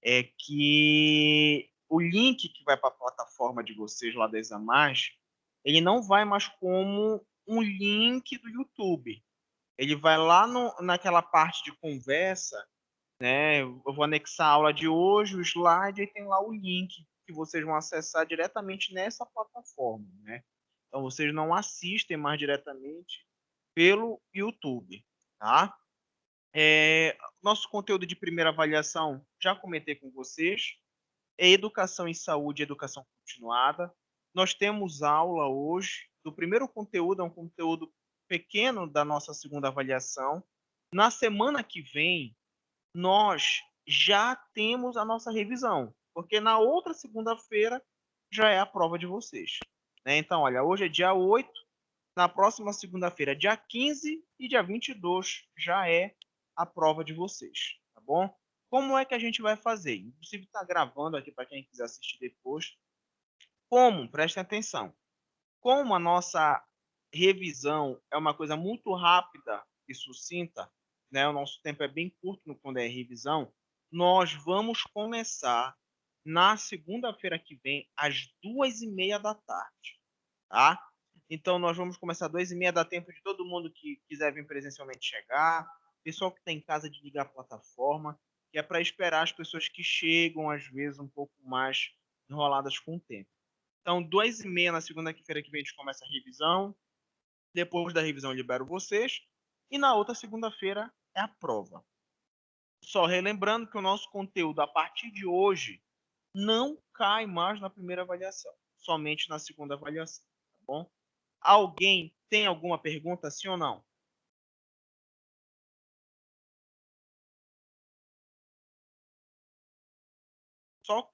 é que o link que vai para a plataforma de vocês lá da Examais, ele não vai mais como um link do YouTube. Ele vai lá naquela parte de conversa, né? Eu vou anexar a aula de hoje, o slide, e tem lá o link que vocês vão acessar diretamente nessa plataforma, né? Então vocês não assistem mais diretamente pelo YouTube, tá? Nosso conteúdo de primeira avaliação, já comentei com vocês, é educação em saúde e educação continuada. Nós temos aula hoje do primeiro conteúdo, é um conteúdo pequeno da nossa segunda avaliação. Na semana que vem, nós já temos a nossa revisão, porque na outra segunda-feira já é a prova de vocês, né? Então, olha, hoje é dia 8, na próxima segunda-feira, dia 15 e dia 22 já é a prova de vocês, tá bom? Como é que a gente vai fazer? Inclusive está gravando aqui para quem quiser assistir depois. Como? Prestem atenção. Como a nossa revisão é uma coisa muito rápida e sucinta, né? O nosso tempo é bem curto quando é revisão. Nós vamos começar na segunda-feira que vem, às 2h30 da tarde, tá? Então, nós vamos começar às 2h30, dá tempo de todo mundo que quiser vir presencialmente chegar, pessoal que está em casa de ligar a plataforma, que é para esperar as pessoas que chegam, às vezes, um pouco mais enroladas com o tempo. Então, 2h30 na segunda-feira que vem a gente começa a revisão. Depois da revisão eu libero vocês. E na outra segunda-feira é a prova. Só relembrando que o nosso conteúdo, a partir de hoje, não cai mais na primeira avaliação. Somente na segunda avaliação, tá bom? Alguém tem alguma pergunta, sim ou não?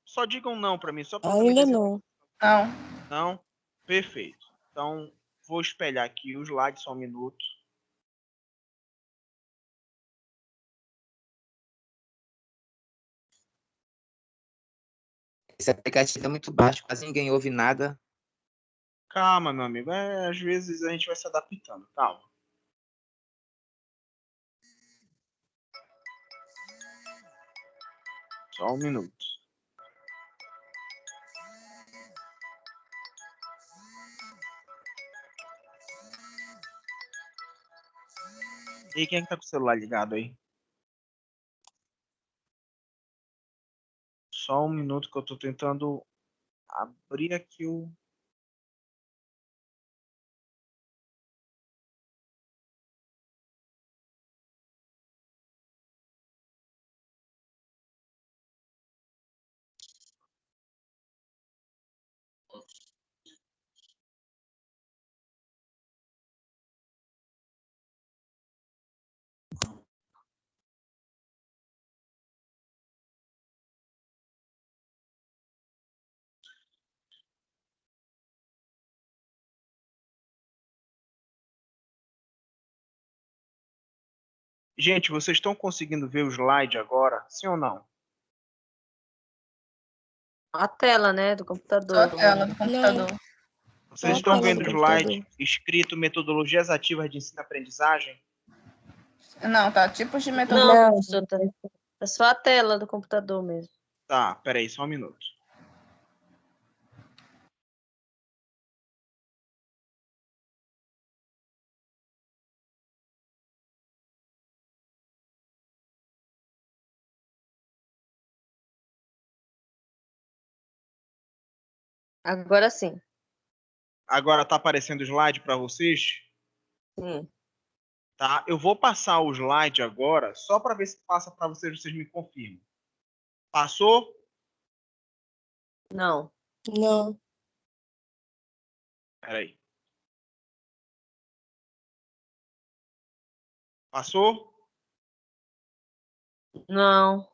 Só digam não para mim, só para eu também ter Ainda certeza. não. Não. Não? Perfeito. Então, vou espelhar aqui os slides, só um minuto. Esse aplicativo é muito baixo, quase ninguém ouve nada. Calma, meu amigo. Às vezes a gente vai se adaptando. Calma. Só um minuto. E quem é que tá com o celular ligado aí? Só um minuto que eu tô tentando abrir aqui o... Gente, vocês estão conseguindo ver o slide agora? Sim ou não? A tela, né, do Só computador. a tela do computador. Vocês Só a estão tela vendo o do slide computador. escrito metodologias ativas de ensino-aprendizagem? Não, tá. Tipos de metodologia. Não, Não. professor, é só a tela do computador mesmo. Tá, peraí, só um minuto. Agora sim. Agora tá aparecendo o slide para vocês? Sim. Tá? Eu vou passar o slide agora, só para ver se passa para vocês, vocês me confirmam. Passou? Não. Não. Peraí. Passou? Não.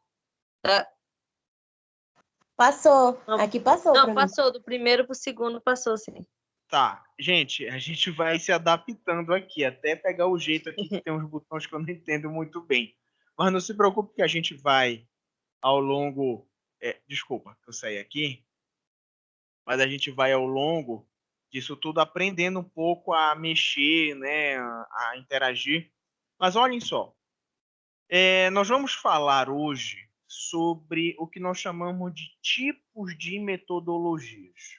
Passou. Não. Aqui passou Não, pra mim. passou. Do primeiro pro segundo passou, sim. Tá. Gente, a gente vai se adaptando aqui, até pegar o jeito aqui que tem uns botões que eu não entendo muito bem. Mas não se preocupe que a gente vai ao longo... desculpa, que eu saí aqui. Mas a gente vai ao longo disso tudo aprendendo um pouco a mexer, né, a interagir. Mas olhem só, nós vamos falar hoje sobre o que nós chamamos de tipos de metodologias.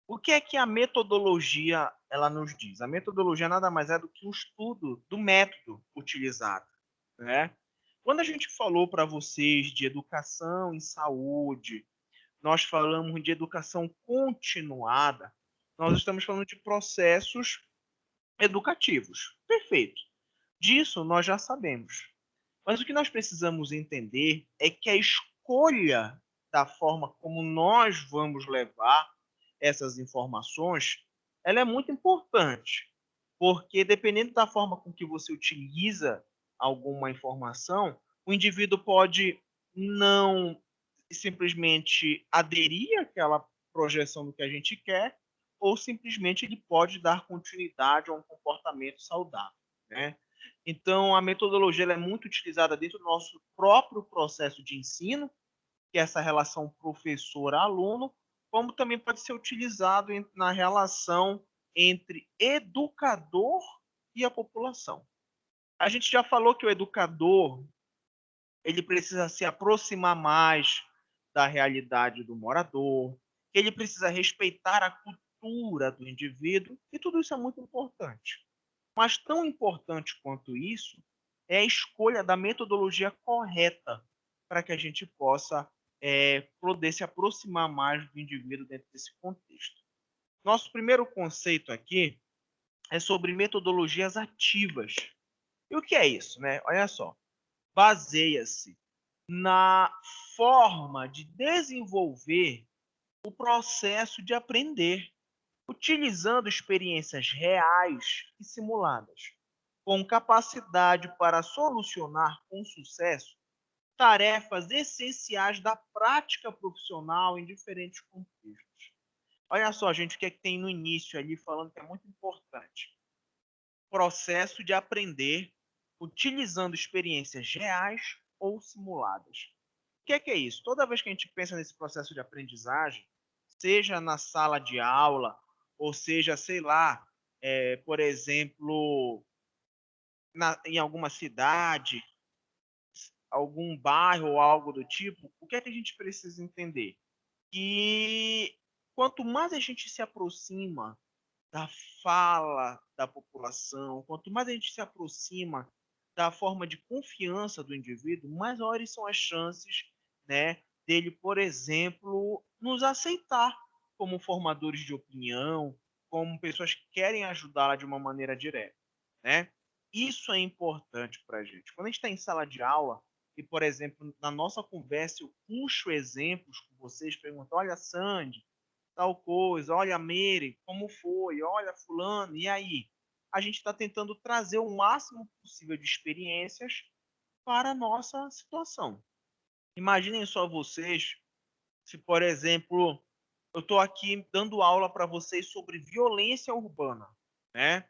O que é que a metodologia ela nos diz? A metodologia nada mais é do que o estudo do método utilizado, né? Quando a gente falou para vocês de educação em saúde, nós falamos de educação continuada, nós estamos falando de processos educativos. Perfeito. Disso nós já sabemos. Mas o que nós precisamos entender é que a escolha da forma como nós vamos levar essas informações, ela é muito importante, porque dependendo da forma com que você utiliza alguma informação, o indivíduo pode não simplesmente aderir àquela projeção do que a gente quer, ou simplesmente ele pode dar continuidade a um comportamento saudável, né? Então, a metodologia ela é muito utilizada dentro do nosso próprio processo de ensino, que é essa relação professor-aluno, como também pode ser utilizado na relação entre educador e a população. A gente já falou que o educador ele precisa se aproximar mais da realidade do morador, que ele precisa respeitar a cultura do indivíduo, e tudo isso é muito importante. Mas tão importante quanto isso é a escolha da metodologia correta para que a gente possa poder se aproximar mais do indivíduo dentro desse contexto. Nosso primeiro conceito aqui é sobre metodologias ativas. E o que é isso, né? Olha só, baseia-se na forma de desenvolver o processo de aprender, utilizando experiências reais e simuladas, com capacidade para solucionar com sucesso tarefas essenciais da prática profissional em diferentes contextos. Olha só, gente, o que é que tem no início ali falando que é muito importante. Processo de aprender utilizando experiências reais ou simuladas. O que é isso? Toda vez que a gente pensa nesse processo de aprendizagem, seja na sala de aula, ou seja, sei lá, por exemplo, em alguma cidade, algum bairro ou algo do tipo, o que é que a gente precisa entender? Que quanto mais a gente se aproxima da fala da população, quanto mais a gente se aproxima da forma de confiança do indivíduo, maiores são as chances, né, dele, por exemplo, nos aceitar como formadores de opinião, como pessoas que querem ajudá-la de uma maneira direta, né? Isso é importante para a gente. Quando a gente está em sala de aula e, por exemplo, na nossa conversa eu puxo exemplos com vocês, pergunto, olha, Sandy, tal coisa, olha, Mary, como foi, olha, fulano, e aí? A gente está tentando trazer o máximo possível de experiências para a nossa situação. Imaginem só vocês, se, por exemplo, eu estou aqui dando aula para vocês sobre violência urbana, né?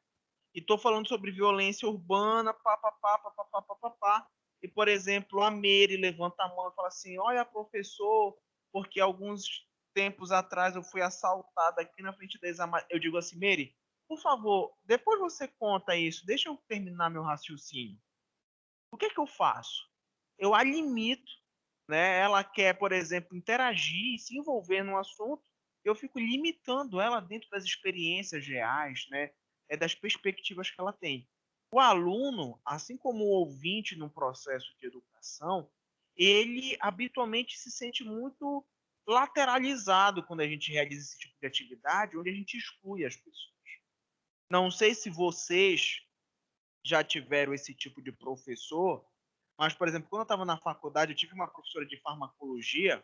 E estou falando sobre violência urbana, pá, e, por exemplo, a Mary levanta a mão e fala assim, olha, professor, porque alguns tempos atrás eu fui assaltada aqui na frente da Exama. Eu digo assim, Mary, por favor, depois você conta isso, deixa eu terminar meu raciocínio. O que é que eu faço? Eu a limito, né? Ela quer, por exemplo, interagir, se envolver no assunto, eu fico limitando ela dentro das experiências reais, né? Das perspectivas que ela tem. O aluno, assim como o ouvinte num processo de educação, ele habitualmente se sente muito lateralizado quando a gente realiza esse tipo de atividade, onde a gente exclui as pessoas. Não sei se vocês já tiveram esse tipo de professor, mas, por exemplo, quando eu estava na faculdade, eu tive uma professora de farmacologia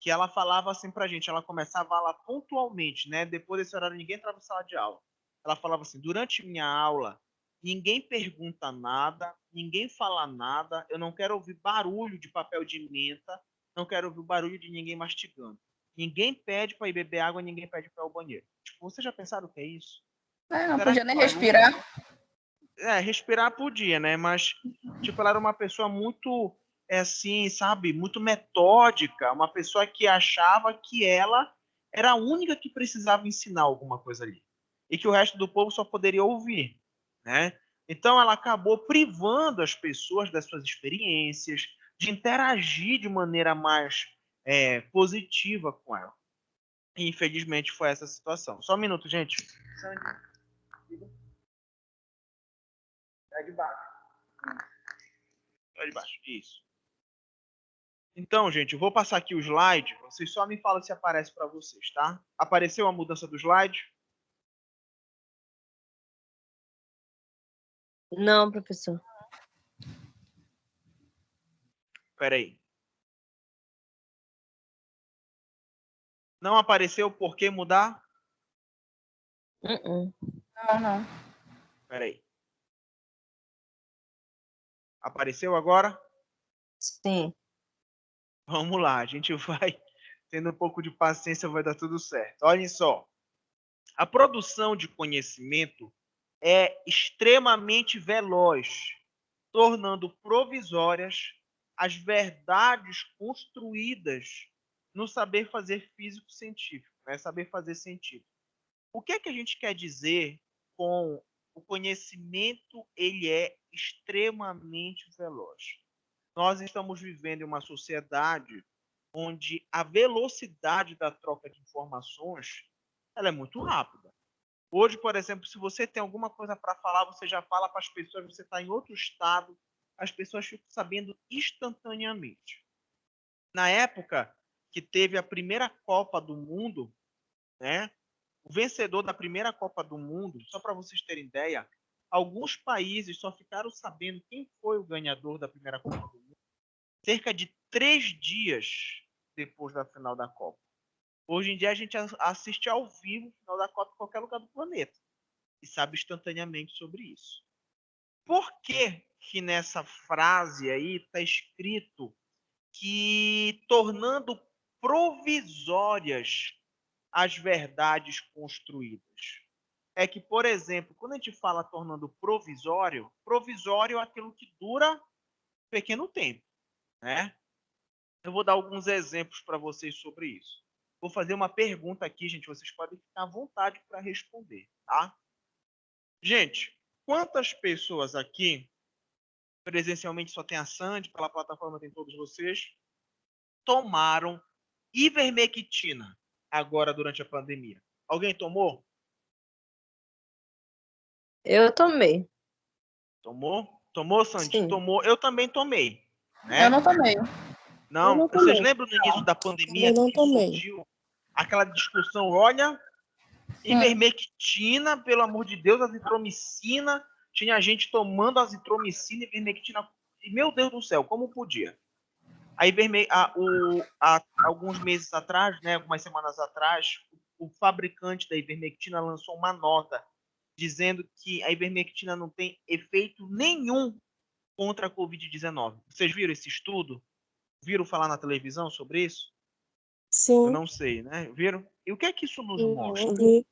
que ela falava assim pra gente, ela começava a aula pontualmente, né? Depois desse horário ninguém entrava em sala de aula. Ela falava assim, durante minha aula, ninguém pergunta nada, ninguém fala nada, eu não quero ouvir barulho de papel de menta, não quero ouvir barulho de ninguém mastigando. Ninguém pede para ir beber água, ninguém pede para ir ao banheiro. Tipo, vocês já pensaram o que é isso? Não Será podia que nem o aluno... respirar. respirar podia, né? Mas, tipo, ela era uma pessoa muito, assim, sabe? Muito metódica. Uma pessoa que achava que ela era a única que precisava ensinar alguma coisa ali. E que o resto do povo só poderia ouvir, né? Então, ela acabou privando as pessoas das suas experiências, de interagir de maneira mais positiva com ela. E, infelizmente, foi essa situação. Só um minuto, gente. É de baixo. É de baixo. Isso. Então, gente, eu vou passar aqui o slide. Vocês só me falam se aparece para vocês, tá? Apareceu a mudança do slide? Não, professor. Espera aí. Não apareceu por que mudar? Uh-uh. Não. Espera aí. Apareceu agora? Sim. Vamos lá, a gente vai tendo um pouco de paciência, vai dar tudo certo. Olhem só. A produção de conhecimento é extremamente veloz, tornando provisórias as verdades construídas no saber fazer físico-científico, né? Saber fazer científico. O que é que a gente quer dizer com o conhecimento? Ele é extremamente veloz. Nós estamos vivendo em uma sociedade onde a velocidade da troca de informações ela é muito rápida. Hoje, por exemplo, se você tem alguma coisa para falar, você já fala para as pessoas, você está em outro estado, as pessoas ficam sabendo instantaneamente. Na época que teve a primeira Copa do Mundo, né, o vencedor da primeira Copa do Mundo, só para vocês terem ideia, alguns países só ficaram sabendo quem foi o ganhador da primeira Copa do Mundo cerca de 3 dias depois da final da Copa. Hoje em dia a gente assiste ao vivo o final da Copa em qualquer lugar do planeta e sabe instantaneamente sobre isso. Por que nessa frase aí está escrito que tornando provisórias as verdades construídas? É que, por exemplo, quando a gente fala tornando provisório, provisório é aquilo que dura um pequeno tempo, né? Eu vou dar alguns exemplos para vocês sobre isso. Vou fazer uma pergunta aqui, gente. Vocês podem ficar à vontade para responder, tá? Gente, quantas pessoas aqui, presencialmente só tem a Sandy, pela plataforma tem todos vocês, tomaram ivermectina agora durante a pandemia? Alguém tomou? Eu tomei. Tomou? Tomou, Sandy? Sim. Tomou. Eu também tomei. Né? Eu não tomei. Não, não vocês tomei. lembram no início da pandemia Também não que tomei. surgiu aquela discussão, olha, ivermectina, pelo amor de Deus, azitromicina, tinha gente tomando azitromicina e ivermectina, e meu Deus do céu, como podia? Alguns meses atrás, né, algumas semanas atrás, o fabricante da ivermectina lançou uma nota dizendo que a ivermectina não tem efeito nenhum contra a Covid-19. Vocês viram esse estudo? Viram falar na televisão sobre isso? Eu Sim, não sei, né? Viram? E o que é que isso nos mostra? eu vi.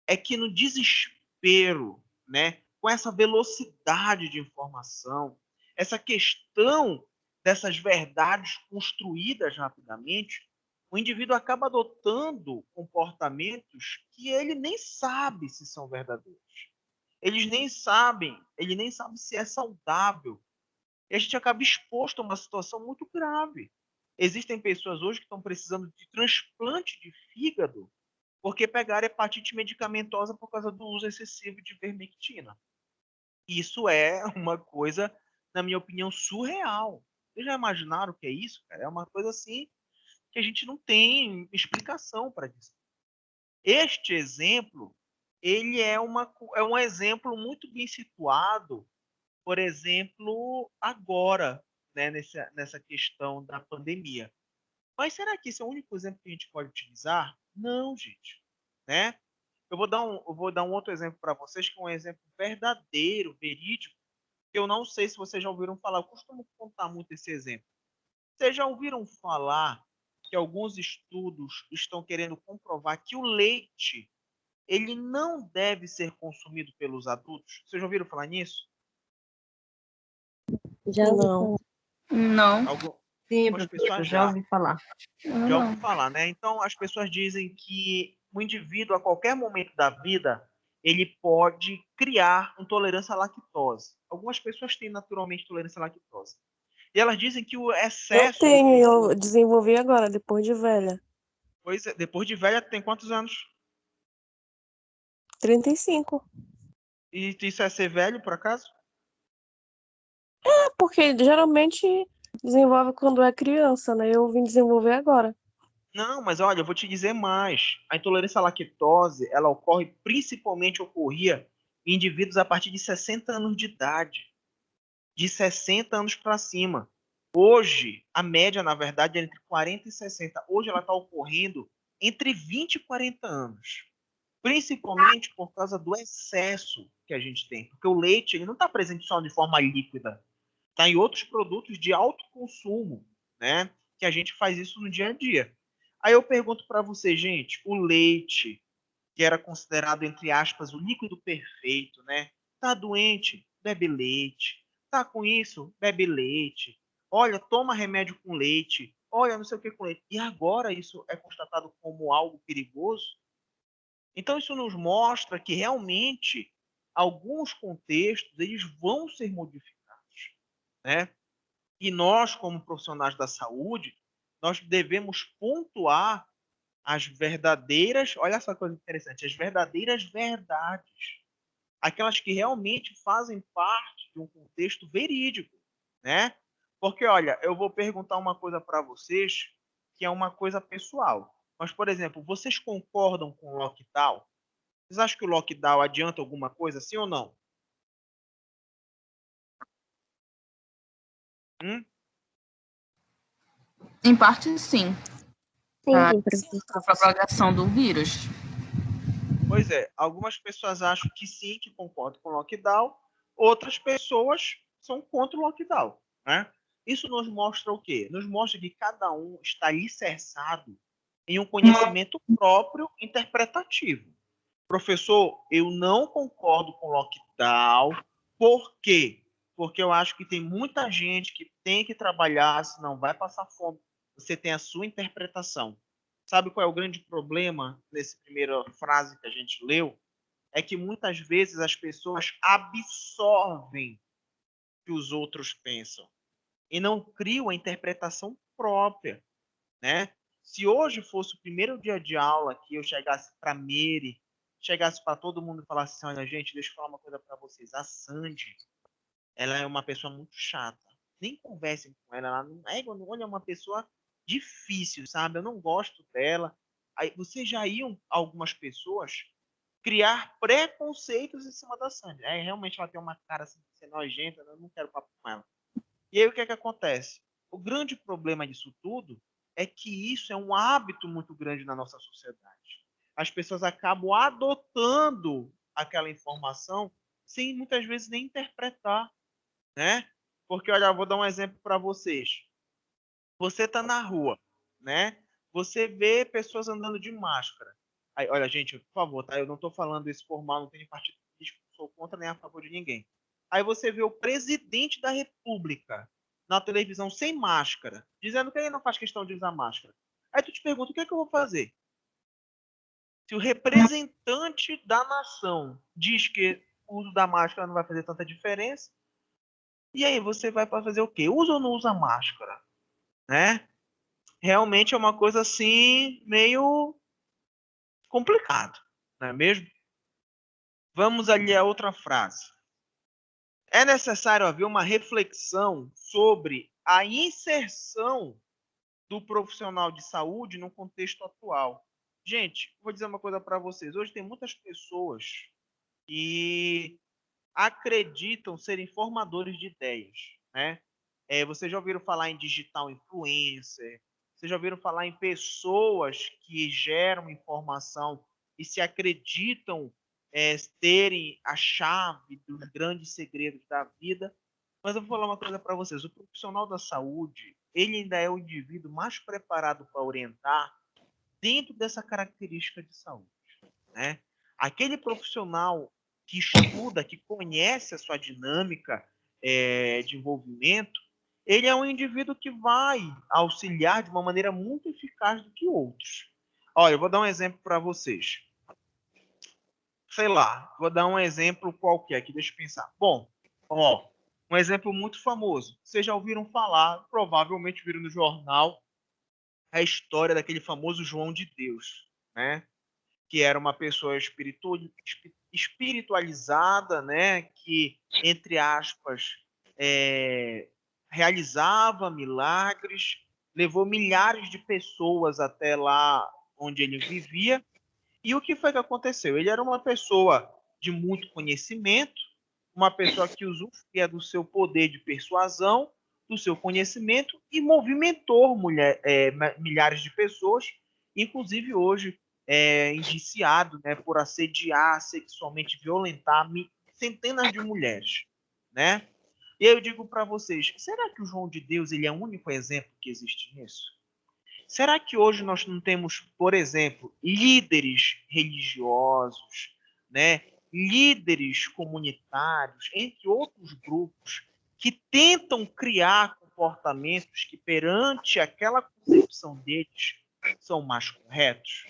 É que no desespero, né, com essa velocidade de informação, essa questão dessas verdades construídas rapidamente, o indivíduo acaba adotando comportamentos que ele nem sabe se são verdadeiros. Ele nem sabe se é saudável. E a gente acaba exposto a uma situação muito grave. Existem pessoas hoje que estão precisando de transplante de fígado porque pegaram hepatite medicamentosa por causa do uso excessivo de ivermectina. Isso é uma coisa, na minha opinião, surreal. Vocês já imaginaram o que é isso, cara? É uma coisa assim que a gente não tem explicação para isso. Este exemplo, ele é um exemplo muito bem situado, por exemplo, agora, né, nessa questão da pandemia. Mas será que esse é o único exemplo que a gente pode utilizar? Não, gente. Né? Eu vou dar um outro exemplo para vocês, que é um exemplo verdadeiro, verídico, que eu não sei se vocês já ouviram falar. Eu costumo contar muito esse exemplo. Vocês já ouviram falar que alguns estudos estão querendo comprovar que o leite ele não deve ser consumido pelos adultos? Vocês já ouviram falar nisso? Já ouvi Não. falar. Não. Sim, Algumas professor, pessoas já ouvi falar. já ouvi falar, né? Então, as pessoas dizem que o indivíduo, a qualquer momento da vida, ele pode criar intolerância à lactose. Algumas pessoas têm naturalmente intolerância à lactose. E elas dizem que o Eu excesso... tenho, eu desenvolvi agora, depois de velha. Pois é, depois de velha, tem quantos anos? 35. E isso é ser velho, por acaso? É porque geralmente desenvolve quando é criança, né? Eu vim desenvolver agora. Não, mas olha, eu vou te dizer mais. A intolerância à lactose, ela ocorria em indivíduos a partir de 60 anos de idade. De 60 anos para cima. Hoje, a média, na verdade, é entre 40 e 60. Hoje ela está ocorrendo entre 20 e 40 anos. Principalmente por causa do excesso que a gente tem. Porque o leite ele não está presente só de forma líquida. Está em outros produtos de alto consumo, né? Que a gente faz isso no dia a dia. Aí eu pergunto para você, gente, o leite, que era considerado, entre aspas, o líquido perfeito, né? Tá doente? Bebe leite. Tá com isso? Bebe leite. Olha, toma remédio com leite. Olha, não sei o que com leite. E agora isso é constatado como algo perigoso? Então isso nos mostra que realmente alguns contextos eles vão ser modificados, né? E nós, como profissionais da saúde, nós devemos pontuar as verdadeiras, olha só que coisa interessante, as verdadeiras verdades, aquelas que realmente fazem parte de um contexto verídico, né? Porque, olha, eu vou perguntar uma coisa para vocês, que é uma coisa pessoal. Mas, por exemplo, vocês concordam com o lockdown? Vocês acham que o lockdown adianta alguma coisa, sim ou não? Hum? Em parte, sim. Sim, professor. A propagação do vírus. Pois é, algumas pessoas acham que sim, que concordam com o lockdown, outras pessoas são contra o lockdown, né? Isso nos mostra o quê? Nos mostra que cada um está alicerçado em um conhecimento próprio interpretativo. Professor, eu não concordo com o lockdown, por quê? Porque eu acho que tem muita gente que tem que trabalhar, senão vai passar fome. Você tem a sua interpretação. Sabe qual é o grande problema nessa primeira frase que a gente leu? É que muitas vezes as pessoas absorvem o que os outros pensam e não criam a interpretação própria, né? Se hoje fosse o primeiro dia de aula que eu chegasse para Mary, chegasse para todo mundo e falasse assim, olha gente, deixa eu falar uma coisa para vocês, a Sandy, ela é uma pessoa muito chata, nem conversem com ela, ela não olha, é uma pessoa difícil, sabe? Eu não gosto dela. Aí vocês já iam, algumas pessoas, criar preconceitos em cima da Sandy. É, realmente ela tem uma cara assim, de ser nojenta, eu não quero papo com ela. E aí o que é que acontece? O grande problema disso tudo é que isso é um hábito muito grande na nossa sociedade. As pessoas acabam adotando aquela informação sem muitas vezes nem interpretar, né? Porque, olha, eu vou dar um exemplo para vocês. Você está na rua, né? Você vê pessoas andando de máscara. Aí, olha, gente, por favor, tá? Eu não estou falando isso por mal, não tenho partido político, não sou contra nem a favor de ninguém. Aí você vê o presidente da República na televisão sem máscara, dizendo que ele não faz questão de usar máscara. Aí tu te pergunta, o que é que eu vou fazer? Se o representante da nação diz que o uso da máscara não vai fazer tanta diferença, e aí você vai fazer o quê? Usa ou não usa máscara? Né? Realmente é uma coisa assim meio complicado, não é mesmo? Vamos ali a outra frase. É necessário haver uma reflexão sobre a inserção do profissional de saúde no contexto atual. Gente, vou dizer uma coisa para vocês. Hoje tem muitas pessoas que acreditam serem formadores de ideias, né? Vocês já ouviram falar em digital influencer? Vocês já ouviram falar em pessoas que geram informação e se acreditam terem a chave dos grandes segredos da vida? Mas eu vou falar uma coisa para vocês. O profissional da saúde, ele ainda é o indivíduo mais preparado para orientar dentro dessa característica de saúde, né? Aquele profissional que estuda, que conhece a sua dinâmica de envolvimento, ele é um indivíduo que vai auxiliar de uma maneira muito eficaz do que outros. Olha, eu vou dar um exemplo para vocês. Sei lá, vou dar um exemplo qualquer aqui, deixa eu pensar. Bom, ó, Um exemplo muito famoso. Vocês já ouviram falar, provavelmente viram no jornal, a história daquele famoso João de Deus, né? Que era uma pessoa espiritualizada, né? Que, entre aspas, é, realizava milagres, levou milhares de pessoas até lá onde ele vivia. E o que foi que aconteceu? Ele era uma pessoa de muito conhecimento, uma pessoa que usufruía do seu poder de persuasão, do seu conhecimento e movimentou milhares de pessoas, inclusive hoje indiciado, né, por assediar, sexualmente violentar centenas de mulheres, né? E eu digo para vocês, será que o João de Deus ele é o único exemplo que existe nisso? Será que hoje nós não temos, por exemplo, líderes religiosos, né, líderes comunitários, entre outros grupos, que tentam criar comportamentos que, perante aquela concepção deles, são mais corretos?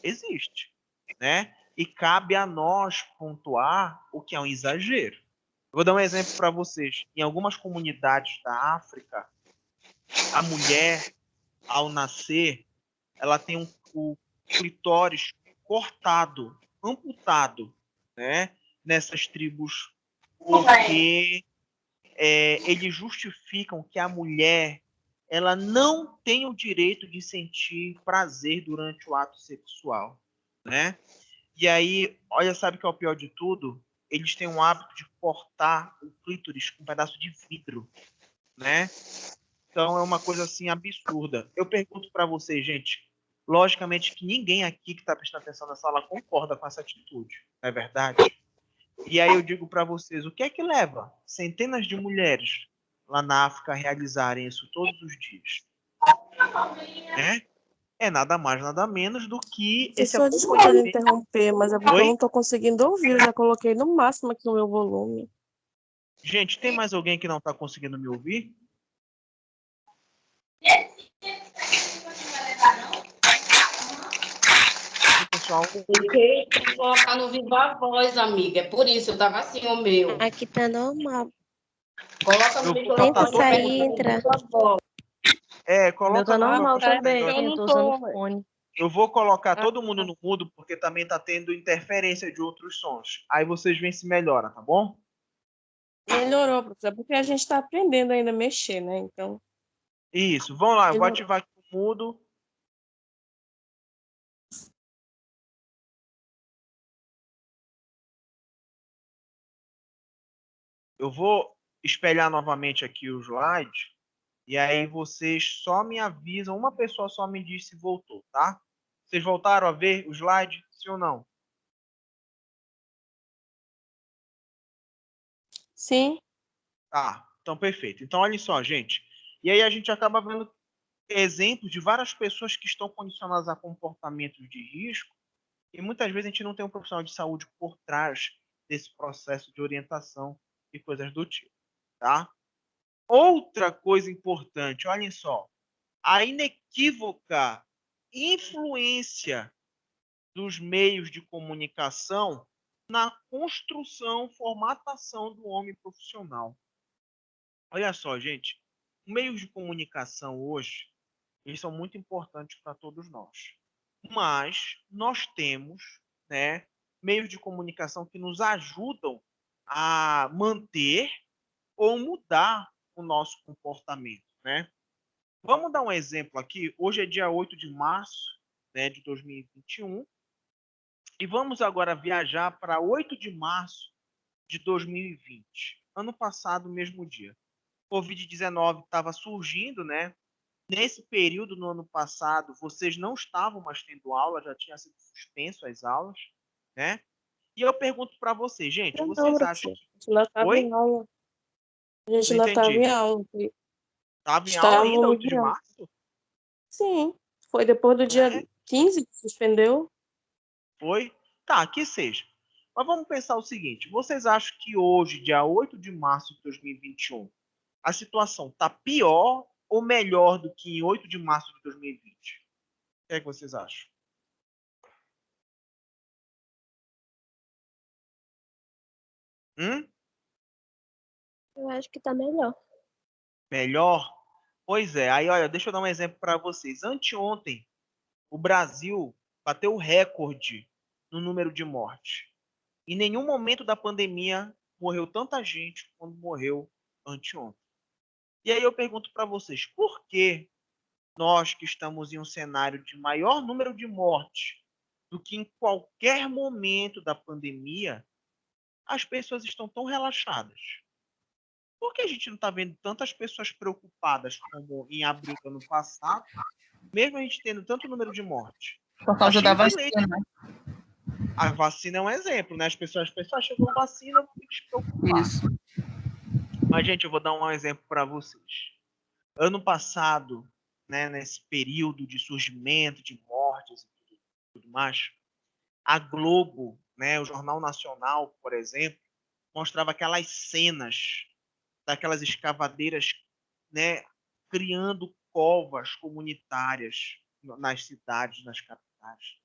Existe, né? E cabe a nós pontuar o que é um exagero. Eu vou dar um exemplo para vocês. Em algumas comunidades da África, a mulher, ao nascer, ela tem o clitóris cortado, amputado, né? Nessas tribos, porque eles justificam que a mulher ela não tem o direito de sentir prazer durante o ato sexual, né? E aí, olha, sabe o que é o pior de tudo? Eles têm um hábito de cortar o clítoris com um pedaço de vidro, né? Então é uma coisa assim absurda. Eu pergunto para vocês, gente, logicamente que ninguém aqui que está prestando atenção na sala concorda com essa atitude, não é verdade? E aí eu digo para vocês, o que é que leva centenas de mulheres lá na África a realizarem isso todos os dias? Né? É nada mais, nada menos do que esse Professor, desculpa de acompanhamento. interromper, mas é porque eu Oi? não estou conseguindo ouvir. Eu já coloquei no máximo aqui no meu volume. Gente, tem mais alguém que não está conseguindo me ouvir? Pessoal, Porque colocar no Viva Voz, amiga. É por isso, eu tava assim, o meu. Aqui tá normal. Coloca no eu vou microfone Tenta botar todo sair mundo. e entrar. Viva Voz. O meu Coloca tá no normal microfone também. agora. Eu Eu não tô usando tô. fone. Eu vou colocar Ah, todo mundo no mudo, porque também tá tendo interferência de outros sons. Aí vocês veem se melhora, tá bom? melhorou, professor, porque a gente está aprendendo ainda a mexer, né? Então, Isso, vamos lá, eu vou melhorou. ativar aqui o mudo. Eu vou espelhar novamente aqui o slide. E aí vocês só me avisam, uma pessoa só me diz se voltou, tá? Vocês voltaram a ver o slide? Sim ou não? Sim, Tá, então perfeito. Então olha só, gente. E aí a gente acaba vendo exemplos de várias pessoas que estão condicionadas a comportamentos de risco e muitas vezes a gente não tem um profissional de saúde por trás desse processo de orientação e coisas do tipo, tá? Outra coisa importante, olhem só, a inequívoca influência dos meios de comunicação na construção, formatação do homem profissional. Olha só, gente, meios de comunicação hoje, eles são muito importantes para todos nós. Mas nós temos, né, meios de comunicação que nos ajudam a manter ou mudar o nosso comportamento, né? Vamos dar um exemplo aqui. Hoje é dia 8 de março, né, de 2021, e vamos agora viajar para 8 de março de 2020. Ano passado, mesmo dia. Covid-19 estava surgindo, né? Nesse período, no ano passado, vocês não estavam mais tendo aula, já tinha sido suspenso as aulas, né? E eu pergunto para vocês, gente, não, vocês acham professor. que... A gente ainda estava Oi? em aula. A gente Não ainda estava em entendi. aula. Estava em aula ainda, Estávamos 8 de em aula. março? Sim, foi depois do dia É, 15 que suspendeu. foi? Tá, que seja. Mas vamos pensar o seguinte, vocês acham que hoje, dia 8 de março de 2021, a situação está pior ou melhor do que em 8 de março de 2020? O que é que vocês acham? Hum? Eu acho que tá melhor. Melhor? Pois é. Aí, olha, deixa eu dar um exemplo para vocês. Anteontem, o Brasil bateu o recorde no número de mortes. Em nenhum momento da pandemia morreu tanta gente quando morreu anteontem. E aí eu pergunto para vocês, por que nós que estamos em um cenário de maior número de mortes do que em qualquer momento da pandemia, as pessoas estão tão relaxadas? Por que a gente não está vendo tantas pessoas preocupadas como em abril do ano passado, mesmo a gente tendo tanto número de mortes? Por causa da vacina. A vacina é um exemplo, né? As pessoas chegou a vacina, vão ter que se preocupar. Isso. Mas, gente, eu vou dar um exemplo para vocês. Ano passado, né, nesse período de surgimento de mortes e tudo mais, a Globo, né, o Jornal Nacional, por exemplo, mostrava aquelas cenas daquelas escavadeiras, né, criando covas comunitárias nas cidades, nas capitais.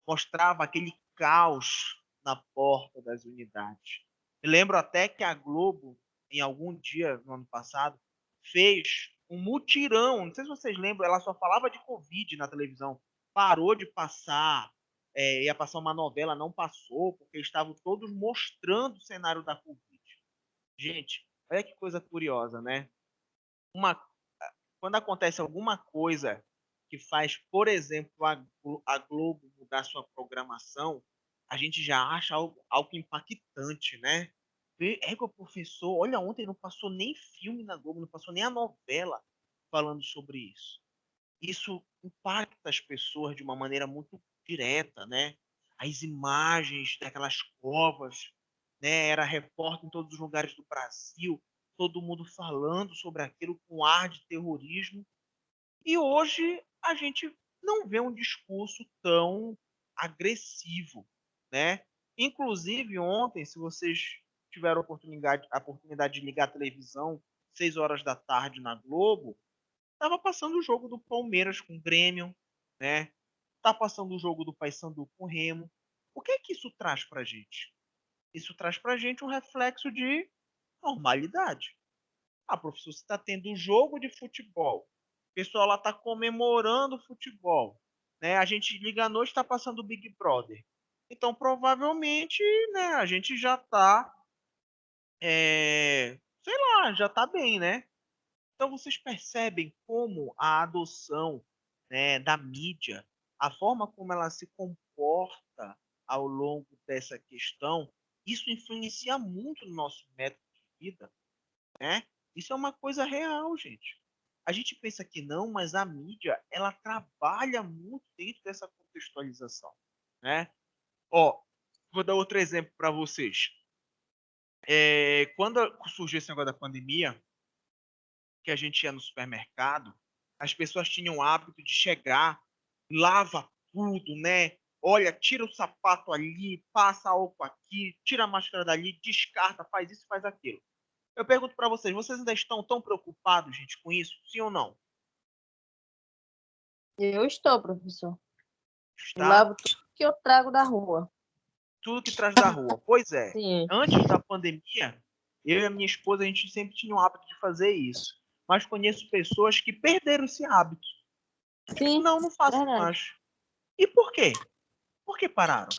Mostrava aquele caos na porta das unidades. Me lembro até que a Globo, em algum dia no ano passado, fez um mutirão. Não sei se vocês lembram, ela só falava de Covid na televisão. Parou de passar, ia passar uma novela, não passou, porque estavam todos mostrando o cenário da Covid. Gente, olha que coisa curiosa, né? Quando acontece alguma coisa que faz, por exemplo, a Globo mudar sua programação, a gente já acha algo impactante, né? Égua, professor, olha, ontem não passou nem filme na Globo, não passou nem a novela falando sobre isso. Isso impacta as pessoas de uma maneira muito direta, né? As imagens daquelas covas, né? Era repórter em todos os lugares do Brasil, todo mundo falando sobre aquilo com ar de terrorismo. E hoje a gente não vê um discurso tão agressivo, né? Inclusive ontem, se vocês tiveram a oportunidade de ligar a televisão 6 horas da tarde na Globo, estava passando o jogo do Palmeiras com o Grêmio, né? Tá passando o jogo do Paysandu com o Remo. O que é que isso traz para a gente? Isso traz para a gente um reflexo de normalidade. Ah, professor, você está tendo um jogo de futebol. O pessoal lá está comemorando o futebol. Né? A gente liga à noite e está passando o Big Brother. Então, provavelmente, né, a gente já está, sei lá, já está bem, né? Então, vocês percebem como a adoção, né, da mídia, a forma como ela se comporta ao longo dessa questão, isso influencia muito no nosso método de vida, né? Isso é uma coisa real, gente. A gente pensa que não, mas a mídia, ela trabalha muito dentro dessa contextualização, né? Ó, vou dar outro exemplo para vocês. Quando surgiu esse negócio da pandemia, que a gente ia no supermercado, as pessoas tinham o hábito de chegar, lava tudo, né? Olha, tira o sapato ali, passa álcool aqui, tira a máscara dali, descarta, faz isso, faz aquilo. Eu pergunto para vocês ainda estão tão preocupados, gente, com isso? Sim ou não? Eu estou, professor. Está? Lavo tudo que eu trago da rua. Tudo que traz da rua. Pois é. Sim. Antes da pandemia, eu e a minha esposa, a gente sempre tinha o hábito de fazer isso. Mas conheço pessoas que perderam esse hábito. Sim. Não faço verdade. mais. E por quê? Por que pararam?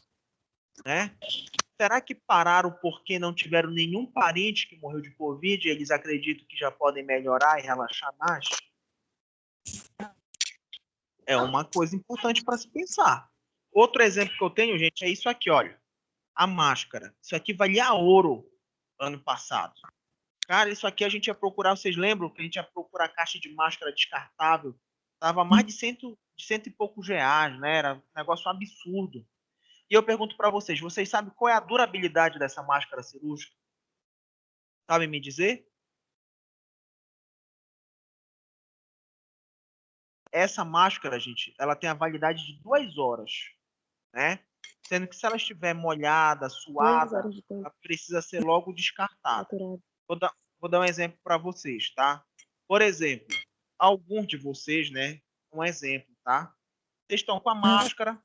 Né? Será que pararam porque não tiveram nenhum parente que morreu de Covid e eles acreditam que já podem melhorar e relaxar mais? É uma coisa importante para se pensar. Outro exemplo que eu tenho, gente, é isso aqui, olha. A máscara. Isso aqui valia ouro ano passado. Cara, isso aqui a gente ia procurar, vocês lembram que a gente ia procurar caixa de máscara descartável? Tava mais de cento e poucos reais, né? Era um negócio absurdo. E eu pergunto para vocês sabem qual é a durabilidade dessa máscara cirúrgica? Sabem me dizer? Essa máscara, gente, ela tem a validade de 2 horas, né? Sendo que se ela estiver molhada, 2 suada, horas de tempo ela precisa ser logo descartada. saturado. Vou dar um exemplo para vocês, tá? Por exemplo, alguns de vocês, né? Um exemplo, tá? Vocês estão com a máscara.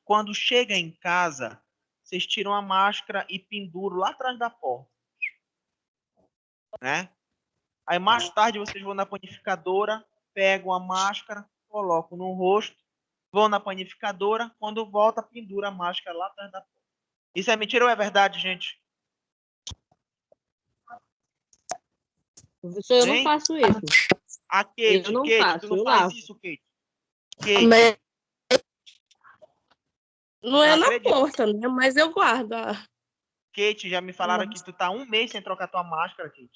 Quando chega em casa, vocês tiram a máscara e penduram lá atrás da porta. né? Aí mais tarde vocês vão na panificadora, pegam a máscara, colocam no rosto, vão na panificadora, quando volta, pendura a máscara lá atrás da porta. Isso é mentira ou é verdade, gente? Professor, eu não Hein? faço isso. A Eu Kate, não Kate, faço, tu não eu faz lavo. isso, Kate? Kate, Mas não é não na acredito. porta, né? Mas eu guardo. Kate, já me falaram que tu tá 1 mês sem trocar tua máscara, Kate.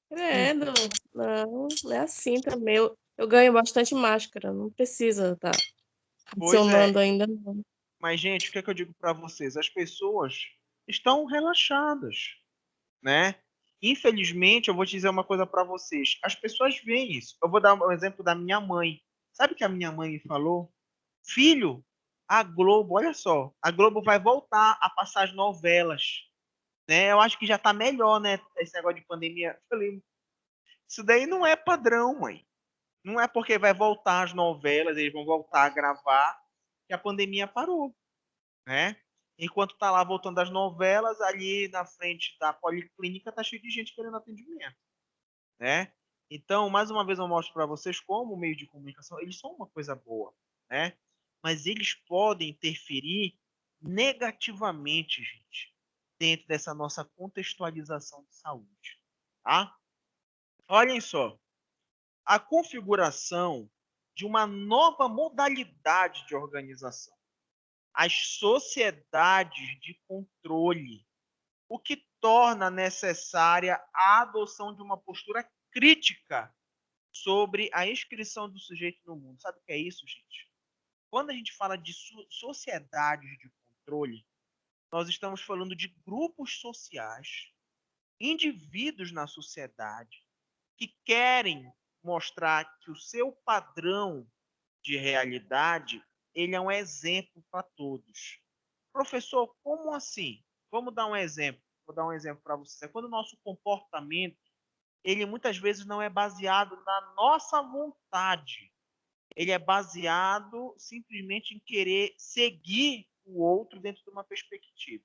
Credo. Não é assim também. Eu ganho bastante máscara. Não precisa estar Pois adicionando é. ainda, não. Mas, gente, o que é que eu digo para vocês? As pessoas estão relaxadas, né? Infelizmente, eu vou te dizer uma coisa para vocês. As pessoas veem isso. Eu vou dar um exemplo da minha mãe. Sabe o que a minha mãe me falou? Filho, a Globo, olha só, a Globo vai voltar a passar as novelas, né? Eu acho que já tá melhor, né? Esse negócio de pandemia. Eu falei, isso daí não é padrão, mãe. Não é porque vai voltar as novelas, eles vão voltar a gravar, que a pandemia parou, né? Enquanto tá lá voltando as novelas, ali na frente da policlínica tá cheio de gente querendo atendimento, né? Então, mais uma vez eu mostro para vocês como o meio de comunicação, eles são uma coisa boa, né? Mas eles podem interferir negativamente, gente, dentro dessa nossa contextualização de saúde, tá? Olhem só, a configuração de uma nova modalidade de organização, as sociedades de controle, o que torna necessária a adoção de uma postura crítica sobre a inscrição do sujeito no mundo. Sabe o que é isso, gente? Quando a gente fala de sociedades de controle, nós estamos falando de grupos sociais, indivíduos na sociedade, que querem mostrar que o seu padrão de realidade ele é um exemplo para todos. Professor, como assim? Vamos dar um exemplo. Vou dar um exemplo para você. É quando o nosso comportamento ele muitas vezes não é baseado na nossa vontade. Ele é baseado simplesmente em querer seguir o outro dentro de uma perspectiva.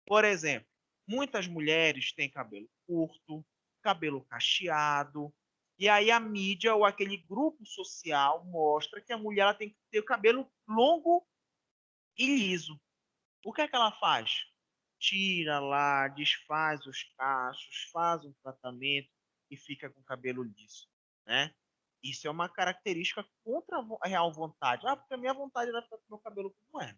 Por exemplo, muitas mulheres têm cabelo curto, cabelo cacheado, e aí a mídia ou aquele grupo social mostra que a mulher ela tem que ter o cabelo longo e liso. O que é que ela faz? Tira lá, desfaz os cachos, faz um tratamento e fica com o cabelo liso, né? Isso é uma característica contra a real vontade. Ah, porque a minha vontade era ficar com o meu cabelo como é.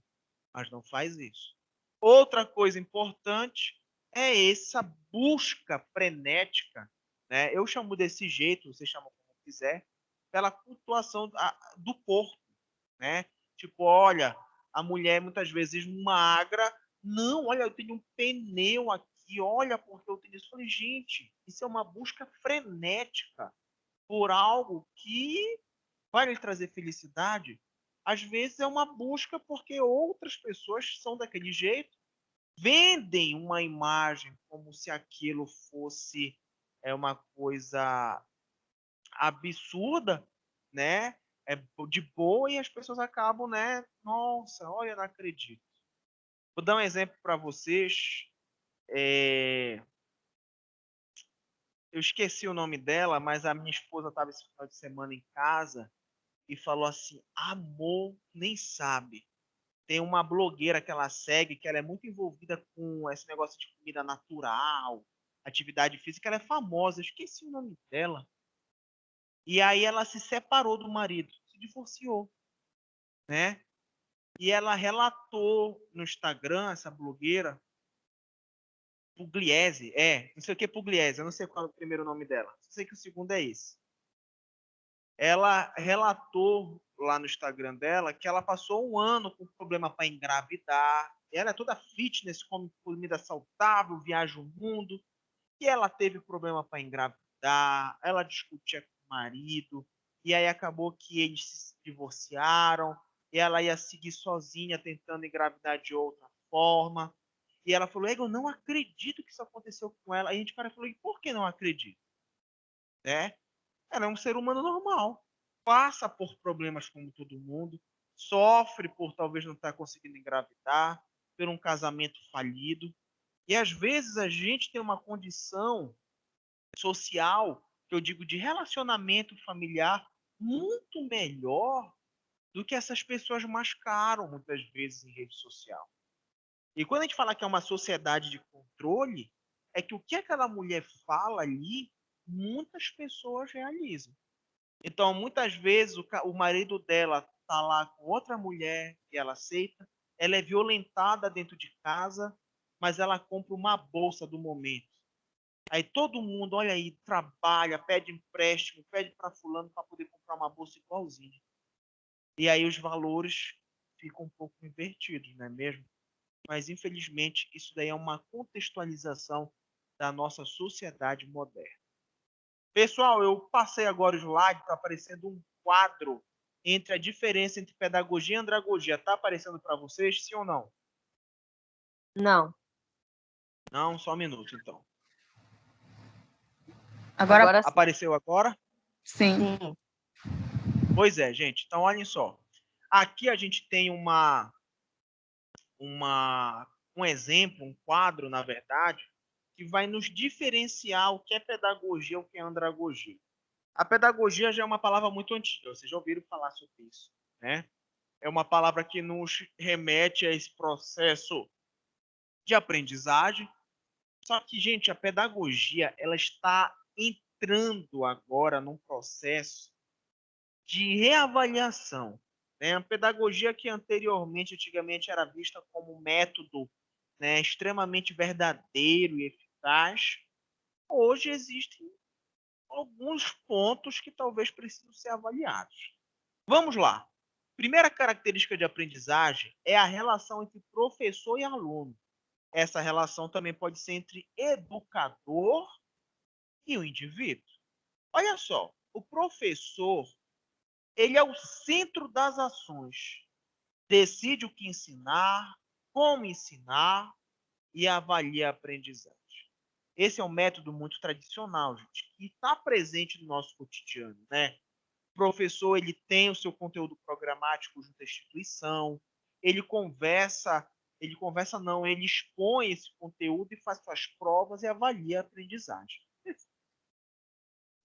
Mas não faz isso. Outra coisa importante é essa busca frenética, né? Eu chamo desse jeito, você chama como quiser, pela cultuação do corpo, né? Tipo, olha, a mulher muitas vezes magra, não, olha, eu tenho um pneu aqui, olha porque eu tenho isso. Eu falei, gente, isso é uma busca frenética por algo que vai lhe trazer felicidade. Às vezes é uma busca porque outras pessoas são daquele jeito, vendem uma imagem como se aquilo fosse uma coisa absurda, né? É de boa e as pessoas acabam, né? Nossa, olha, não acredito. Vou dar um exemplo para vocês. Eu esqueci o nome dela, mas a minha esposa estava esse final de semana em casa e falou assim: amor, nem sabe. Tem uma blogueira que ela segue, que ela é muito envolvida com esse negócio de comida natural, atividade física, ela é famosa, eu esqueci o nome dela. E aí ela se separou do marido, se divorciou, né? E ela relatou no Instagram, essa blogueira, Pugliese, não sei o que é Pugliese, eu não sei qual é o primeiro nome dela, só sei que o segundo é esse. Ela relatou lá no Instagram dela que ela passou um ano com problema para engravidar. Ela é toda fitness, come comida saudável, viaja o mundo. E ela teve problema para engravidar. Ela discutia com o marido. E aí acabou que eles se divorciaram. E ela ia seguir sozinha, tentando engravidar de outra forma. E ela falou: Ego, eu não acredito que isso aconteceu com ela. Aí a gente cara falou: e por que não acredito? Né? Ela é um ser humano normal, passa por problemas como todo mundo, sofre por talvez não estar conseguindo engravidar, por um casamento falido. E às vezes a gente tem uma condição, social, que eu digo de relacionamento familiar, muito melhor do que essas pessoas mascaram muitas vezes em rede social. E quando a gente fala que é uma sociedade de controle, é que o que aquela mulher fala ali, muitas pessoas realizam. Então, muitas vezes, o marido dela está lá com outra mulher que ela aceita, ela é violentada dentro de casa, mas ela compra uma bolsa do momento. Aí todo mundo, olha aí, trabalha, pede empréstimo, pede para fulano para poder comprar uma bolsa igualzinha. E aí os valores ficam um pouco invertidos, não é mesmo? Mas, infelizmente, isso daí é uma contextualização da nossa sociedade moderna. Pessoal, eu passei agora o slide, está aparecendo um quadro entre a diferença entre pedagogia e andragogia. Está aparecendo para vocês, sim ou não? Não. Não, só um minuto, então. Agora sim. Apareceu agora? sim. Sim. Pois é, gente. Então, olhem só. Aqui a gente tem um exemplo, um quadro, na verdade, que vai nos diferenciar o que é pedagogia e o que é andragogia. A pedagogia já é uma palavra muito antiga, vocês já ouviram falar sobre isso, né? É uma palavra que nos remete a esse processo de aprendizagem. Só que, gente, a pedagogia, ela está entrando agora num processo de reavaliação, né? A pedagogia que antigamente era vista como um método, né, extremamente verdadeiro e eficaz, hoje existem alguns pontos que talvez precisam ser avaliados. Vamos lá. Primeira característica de aprendizagem é a relação entre professor e aluno. Essa relação também pode ser entre educador e o indivíduo. Olha só, o professor, ele é o centro das ações. Decide o que ensinar, como ensinar e avalia a aprendizagem. Esse é um método muito tradicional, gente, que está presente no nosso cotidiano, né? O professor, ele tem o seu conteúdo programático junto à instituição, ele expõe esse conteúdo e faz suas provas e avalia a aprendizagem.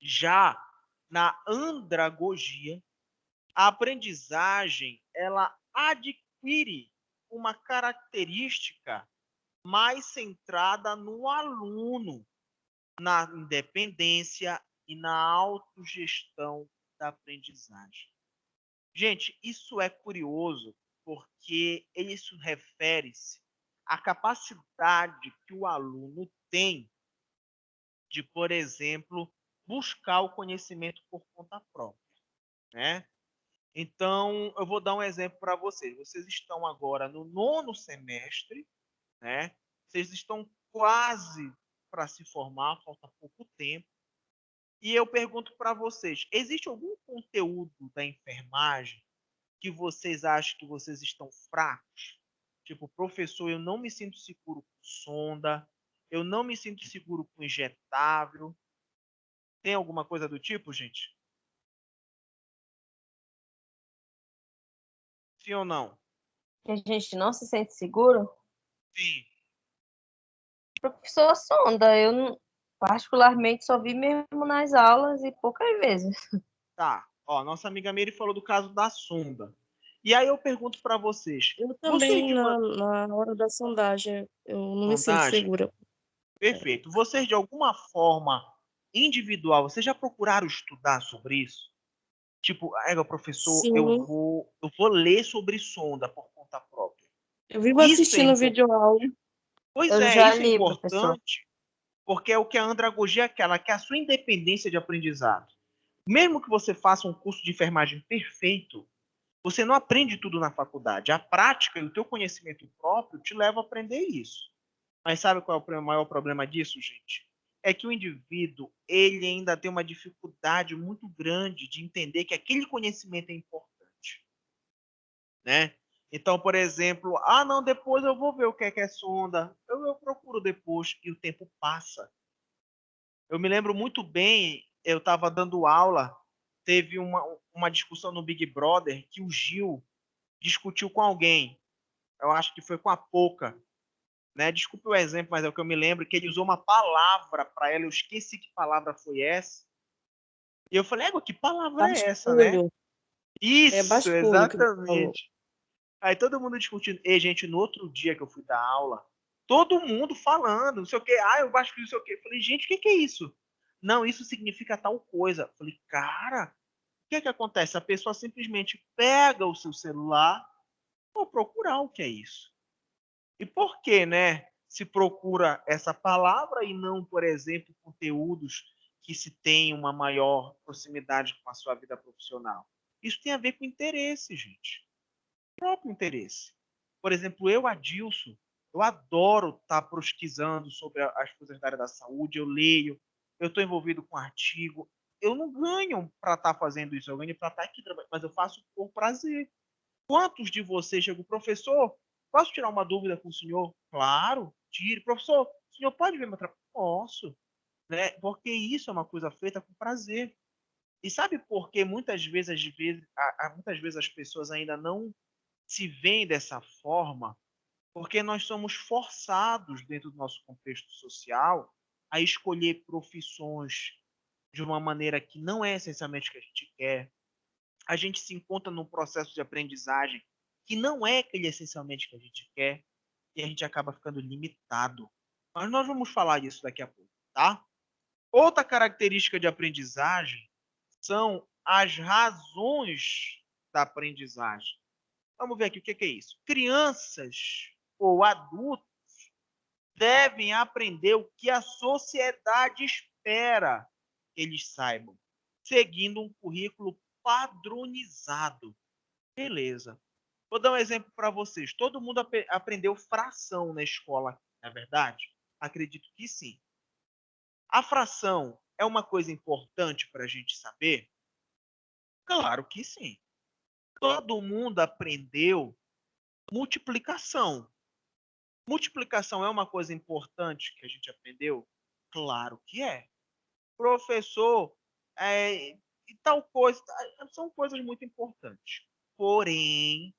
Já na andragogia, a aprendizagem, ela adquire uma característica mais centrada no aluno, na independência e na autogestão da aprendizagem. Gente, isso é curioso porque isso refere-se à capacidade que o aluno tem de, por exemplo, buscar o conhecimento por conta própria, né? Então, eu vou dar um exemplo para vocês. Vocês estão agora no 9º semestre, né? Vocês estão quase para se formar, falta pouco tempo. E eu pergunto para vocês, existe algum conteúdo da enfermagem que vocês acham que vocês estão fracos? Tipo, professor, eu não me sinto seguro com sonda, eu não me sinto seguro com injetável. Tem alguma coisa do tipo, gente? Sim ou não? Que a gente não se sente seguro? Sim. Professor sonda, eu particularmente só vi mesmo nas aulas e poucas vezes. Tá. Ó, nossa amiga Miri falou do caso da sonda. E aí eu pergunto para vocês, Eu vocês também, de uma na hora da sondagem, eu não me sinto sondagem, segura. perfeito, vocês de alguma forma individual, vocês já procuraram estudar sobre isso? Tipo, professor, eu Sim, vou ler sobre sonda por conta própria. eu vivo Isso é assistindo importante. vídeo aula. Pois Eu é, já isso é li, professor. importante, porque é o que a andragogia quer, ela quer a sua independência de aprendizado. Mesmo que você faça um curso de enfermagem perfeito, você não aprende tudo na faculdade. A prática e o teu conhecimento próprio te leva a aprender isso. Mas sabe qual é o maior problema disso, gente? É que o indivíduo, ele ainda tem uma dificuldade muito grande de entender que aquele conhecimento é importante, né? Então, por exemplo, não, depois eu vou ver o que é sonda. Eu procuro depois e o tempo passa. Eu me lembro muito bem, eu estava dando aula, teve uma discussão no Big Brother que o Gil discutiu com alguém. Eu acho que foi com a Poca. né? Desculpe o exemplo, mas é o que eu me lembro, que ele usou uma palavra para ela, eu esqueci que palavra foi essa. E eu falei, égua, que palavra é essa, né? Basculho. É Isso, basculho que você falou. exatamente. Aí todo mundo discutindo. E, gente, no outro dia que eu fui dar aula, todo mundo falando, não sei o quê. Ah, eu basculho, não sei o quê. Eu falei, gente, o que é isso? Não, isso significa tal coisa. Eu falei, cara, o que é que acontece? A pessoa simplesmente pega o seu celular ou procurar o que é isso. E por que, né? Se procura essa palavra e não, por exemplo, conteúdos que se tem uma maior proximidade com a sua vida profissional? Isso tem a ver com interesse, gente. O próprio interesse. Por exemplo, eu, Adilson, eu adoro estar pesquisando sobre as coisas da área da saúde, eu leio, eu estou envolvido com artigo. Eu não ganho para estar fazendo isso, eu ganho para estar aqui trabalhando, mas eu faço por prazer. Quantos de vocês chegam, professor, posso tirar uma dúvida com o senhor? Claro, tire. Professor, o senhor pode ver meu trabalho? Posso, né? Porque isso é uma coisa feita com prazer. E sabe por que muitas vezes as pessoas ainda não se veem dessa forma? Porque nós somos forçados, dentro do nosso contexto social, a escolher profissões de uma maneira que não é essencialmente o que a gente quer. A gente se encontra num processo de aprendizagem que não é aquele essencialmente que a gente quer e a gente acaba ficando limitado. Mas nós vamos falar disso daqui a pouco, tá? Outra característica de aprendizagem são as razões da aprendizagem. Vamos ver aqui o que é isso. Crianças ou adultos devem aprender o que a sociedade espera que eles saibam, seguindo um currículo padronizado. Beleza. Vou dar um exemplo para vocês. Todo mundo aprendeu fração na escola, não é verdade? Acredito que sim. A fração é uma coisa importante para a gente saber? Claro que sim. Todo mundo aprendeu multiplicação. Multiplicação é uma coisa importante que a gente aprendeu? Claro que é. Professor, e tal coisa, são coisas muito importantes. Porém,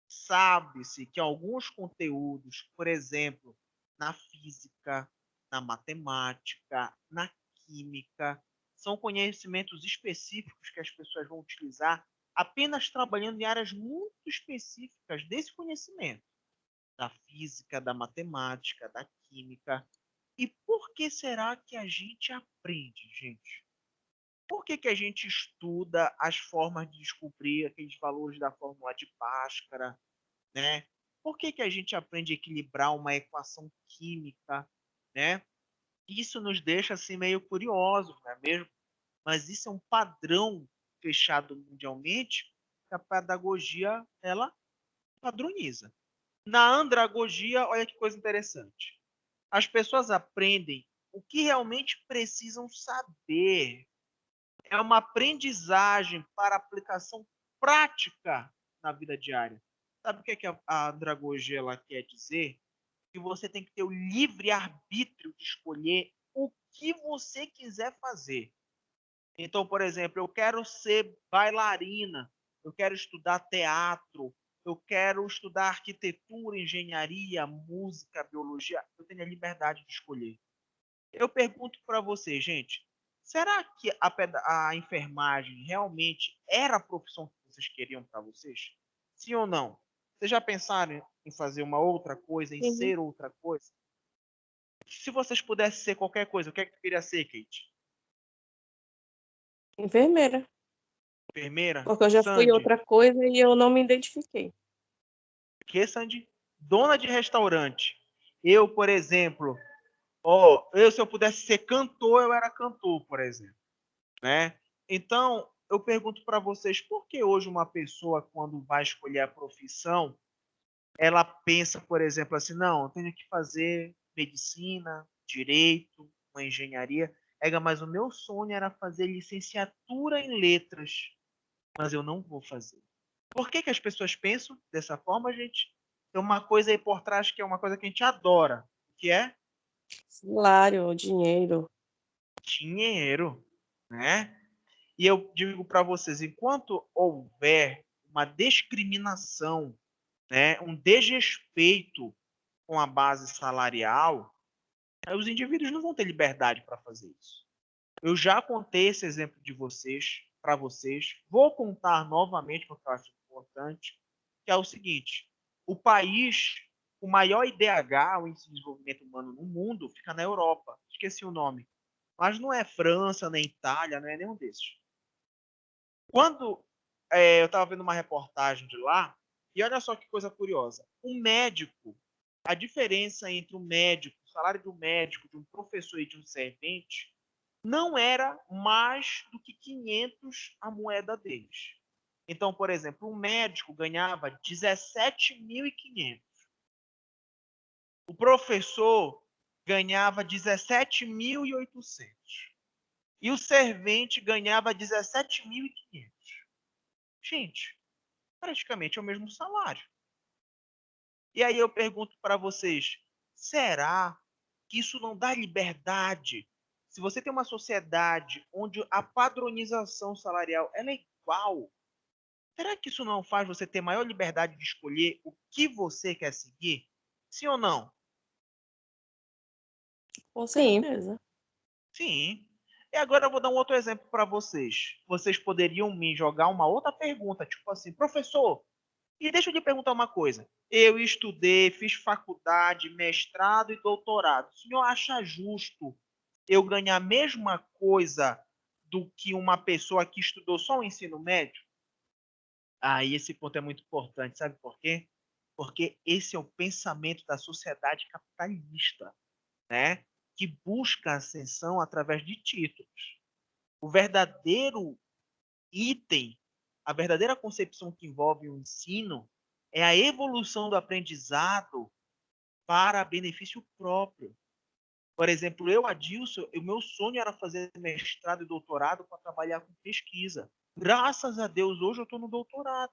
sabe-se que alguns conteúdos, por exemplo, na física, na matemática, na química, são conhecimentos específicos que as pessoas vão utilizar apenas trabalhando em áreas muito específicas desse conhecimento, da física, da matemática, da química. E por que será que a gente aprende, gente? Por que a gente estuda as formas de descobrir aqueles valores da fórmula de Bhaskara, né? Por que a gente aprende a equilibrar uma equação química, né? Isso nos deixa assim meio curiosos, não é mesmo? Mas isso é um padrão fechado mundialmente que a pedagogia ela padroniza. Na andragogia, olha que coisa interessante. As pessoas aprendem o que realmente precisam saber. É uma aprendizagem para aplicação prática na vida diária. Sabe o que, a andragogia ela quer dizer? Que você tem que ter o livre arbítrio de escolher o que você quiser fazer. Então, por exemplo, eu quero ser bailarina, eu quero estudar teatro, eu quero estudar arquitetura, engenharia, música, biologia. Eu tenho a liberdade de escolher. Eu pergunto para você, gente, será que a enfermagem realmente era a profissão que vocês queriam para vocês? Sim ou não? Vocês já pensaram em fazer uma outra coisa, em Uhum. ser outra coisa? Se vocês pudessem ser qualquer coisa, o que é que tu queria ser, Kate? Enfermeira. Enfermeira? Porque eu já fui Sandy? outra coisa e eu não me identifiquei. Que, Sandy? Dona de restaurante. Eu, por exemplo, eu se eu pudesse ser cantor, eu era cantor, por exemplo, né? Então, eu pergunto para vocês, por que hoje uma pessoa, quando vai escolher a profissão, ela pensa, por exemplo, assim, não, eu tenho que fazer medicina, direito, uma engenharia, mas o meu sonho era fazer licenciatura em letras, mas eu não vou fazer. Por que as pessoas pensam dessa forma, gente? Tem uma coisa aí por trás que é uma coisa que a gente adora, que é Salário, dinheiro. dinheiro, né? E eu digo para vocês, enquanto houver uma discriminação, né, um desrespeito com a base salarial, os indivíduos não vão ter liberdade para fazer isso. Eu já contei esse exemplo de vocês para vocês, vou contar novamente porque eu acho importante, que é o seguinte: o país com maior IDH, o Índice de Desenvolvimento Humano no mundo, fica na Europa. Esqueci o nome. Mas não é França, nem Itália, não é nenhum desses. Quando eu estava vendo uma reportagem de lá, e olha só que coisa curiosa. Um médico, a diferença entre um médico, o salário de um médico, de um professor e de um servente, não era mais do que 500 a moeda deles. Então, por exemplo, um médico ganhava 17.500. O professor ganhava 17.800. E o servente ganhava 17.500. Gente, praticamente é o mesmo salário. E aí eu pergunto para vocês, será que isso não dá liberdade? Se você tem uma sociedade onde a padronização salarial ela é igual, será que isso não faz você ter maior liberdade de escolher o que você quer seguir? Sim ou não? Com Sim. certeza. Sim. E agora eu vou dar um outro exemplo para vocês. Vocês poderiam me jogar uma outra pergunta, tipo assim, professor, e deixa eu lhe perguntar uma coisa. Eu estudei, fiz faculdade, mestrado e doutorado. O senhor acha justo eu ganhar a mesma coisa do que uma pessoa que estudou só o ensino médio? Aí esse ponto é muito importante, sabe por quê? Porque esse é o pensamento da sociedade capitalista, né? Que busca ascensão através de títulos. O verdadeiro item, a verdadeira concepção que envolve o ensino é a evolução do aprendizado para benefício próprio. Por exemplo, eu, Adilson, o meu sonho era fazer mestrado e doutorado para trabalhar com pesquisa. Graças a Deus, hoje eu estou no doutorado.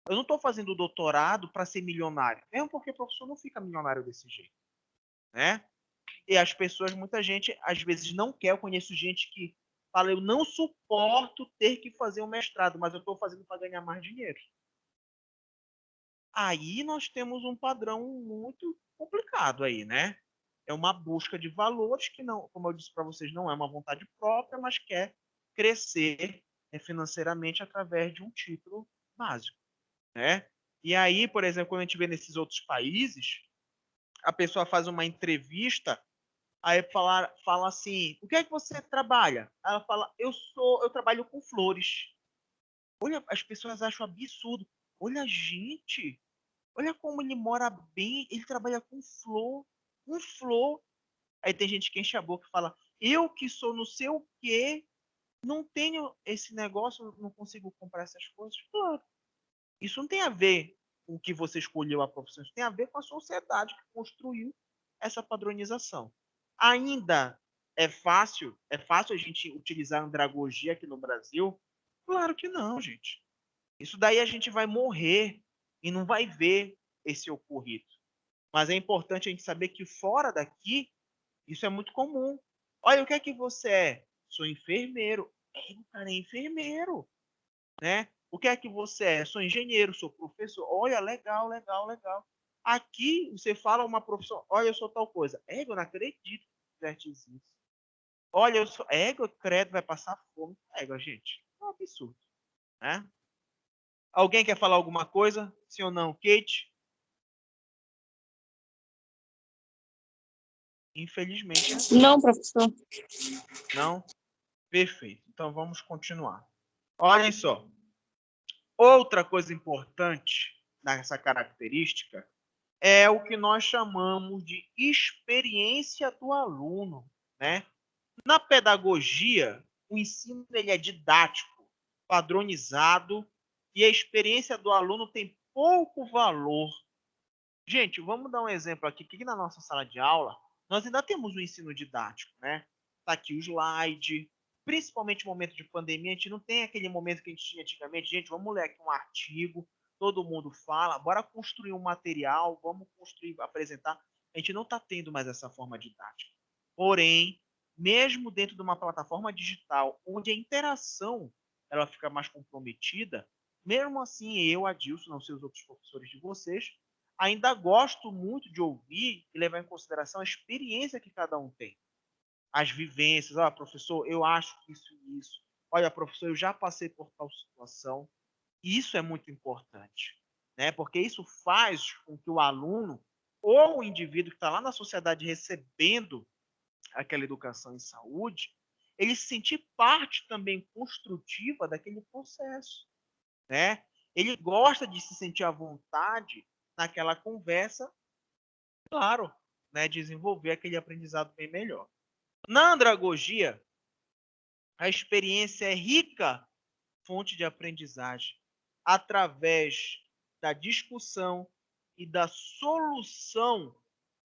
Eu não estou fazendo doutorado para ser milionário. Mesmo porque o professor não fica milionário desse jeito, né? E as pessoas, muita gente, às vezes não quer. Eu conheço gente que fala, eu não suporto ter que fazer um mestrado, mas eu estou fazendo para ganhar mais dinheiro. Aí nós temos um padrão muito complicado aí, né? É uma busca de valores que não, como eu disse para vocês, não é uma vontade própria, mas quer crescer financeiramente através de um título básico, né? E aí, por exemplo, quando a gente vê nesses outros países, a pessoa faz uma entrevista, aí fala assim, o que é que você trabalha? Ela fala, eu trabalho com flores. Olha, as pessoas acham absurdo. Olha, gente, olha como ele mora bem, ele trabalha com flor. Aí tem gente que enche a boca e fala, eu que sou não sei o quê, não tenho esse negócio, não consigo comprar essas coisas. Claro, isso não tem a ver com o que você escolheu a profissão, isso tem a ver com a sociedade que construiu essa padronização. Ainda é fácil a gente utilizar andragogia aqui no Brasil? Claro que não, gente. Isso daí a gente vai morrer e não vai ver esse ocorrido. Mas é importante a gente saber que fora daqui, isso é muito comum. Olha, o que é que você é? Sou enfermeiro. É, o cara é enfermeiro, né? O que é que você é? Sou engenheiro, sou professor. Olha, legal, legal, legal. Aqui você fala uma profissão. Olha, eu sou tal coisa. É, eu não acredito que fizeste isso. Olha, eu sou. É, credo, vai passar fome. É, gente. É um absurdo, né? Alguém quer falar alguma coisa? Sim ou não, Kate? Infelizmente, Não, professor. não. Perfeito. Então vamos continuar. Olhem só. Outra coisa importante nessa característica é o que nós chamamos de experiência do aluno, né? Na pedagogia, o ensino ele é didático, padronizado e a experiência do aluno tem pouco valor. Gente, vamos dar um exemplo aqui, que aqui na nossa sala de aula nós ainda temos o ensino didático, né? Tá aqui o slide, principalmente no momento de pandemia, a gente não tem aquele momento que a gente tinha antigamente, gente, vamos ler aqui um artigo, todo mundo fala, bora construir um material, vamos construir, apresentar. A gente não está tendo mais essa forma didática. Porém, mesmo dentro de uma plataforma digital, onde a interação ela fica mais comprometida, mesmo assim, eu, Adilson, não sei os outros professores de vocês, ainda gosto muito de ouvir e levar em consideração a experiência que cada um tem. As vivências. Olha, professor, eu acho que isso e isso. Olha, professor, eu já passei por tal situação. E isso é muito importante, né? Porque isso faz com que o aluno ou o indivíduo que está lá na sociedade recebendo aquela educação em saúde, ele se sentir parte também construtiva daquele processo, né? Ele gosta de se sentir à vontade naquela conversa, claro, né? Desenvolver aquele aprendizado bem melhor. Na andragogia, a experiência é rica fonte de aprendizagem através da discussão e da solução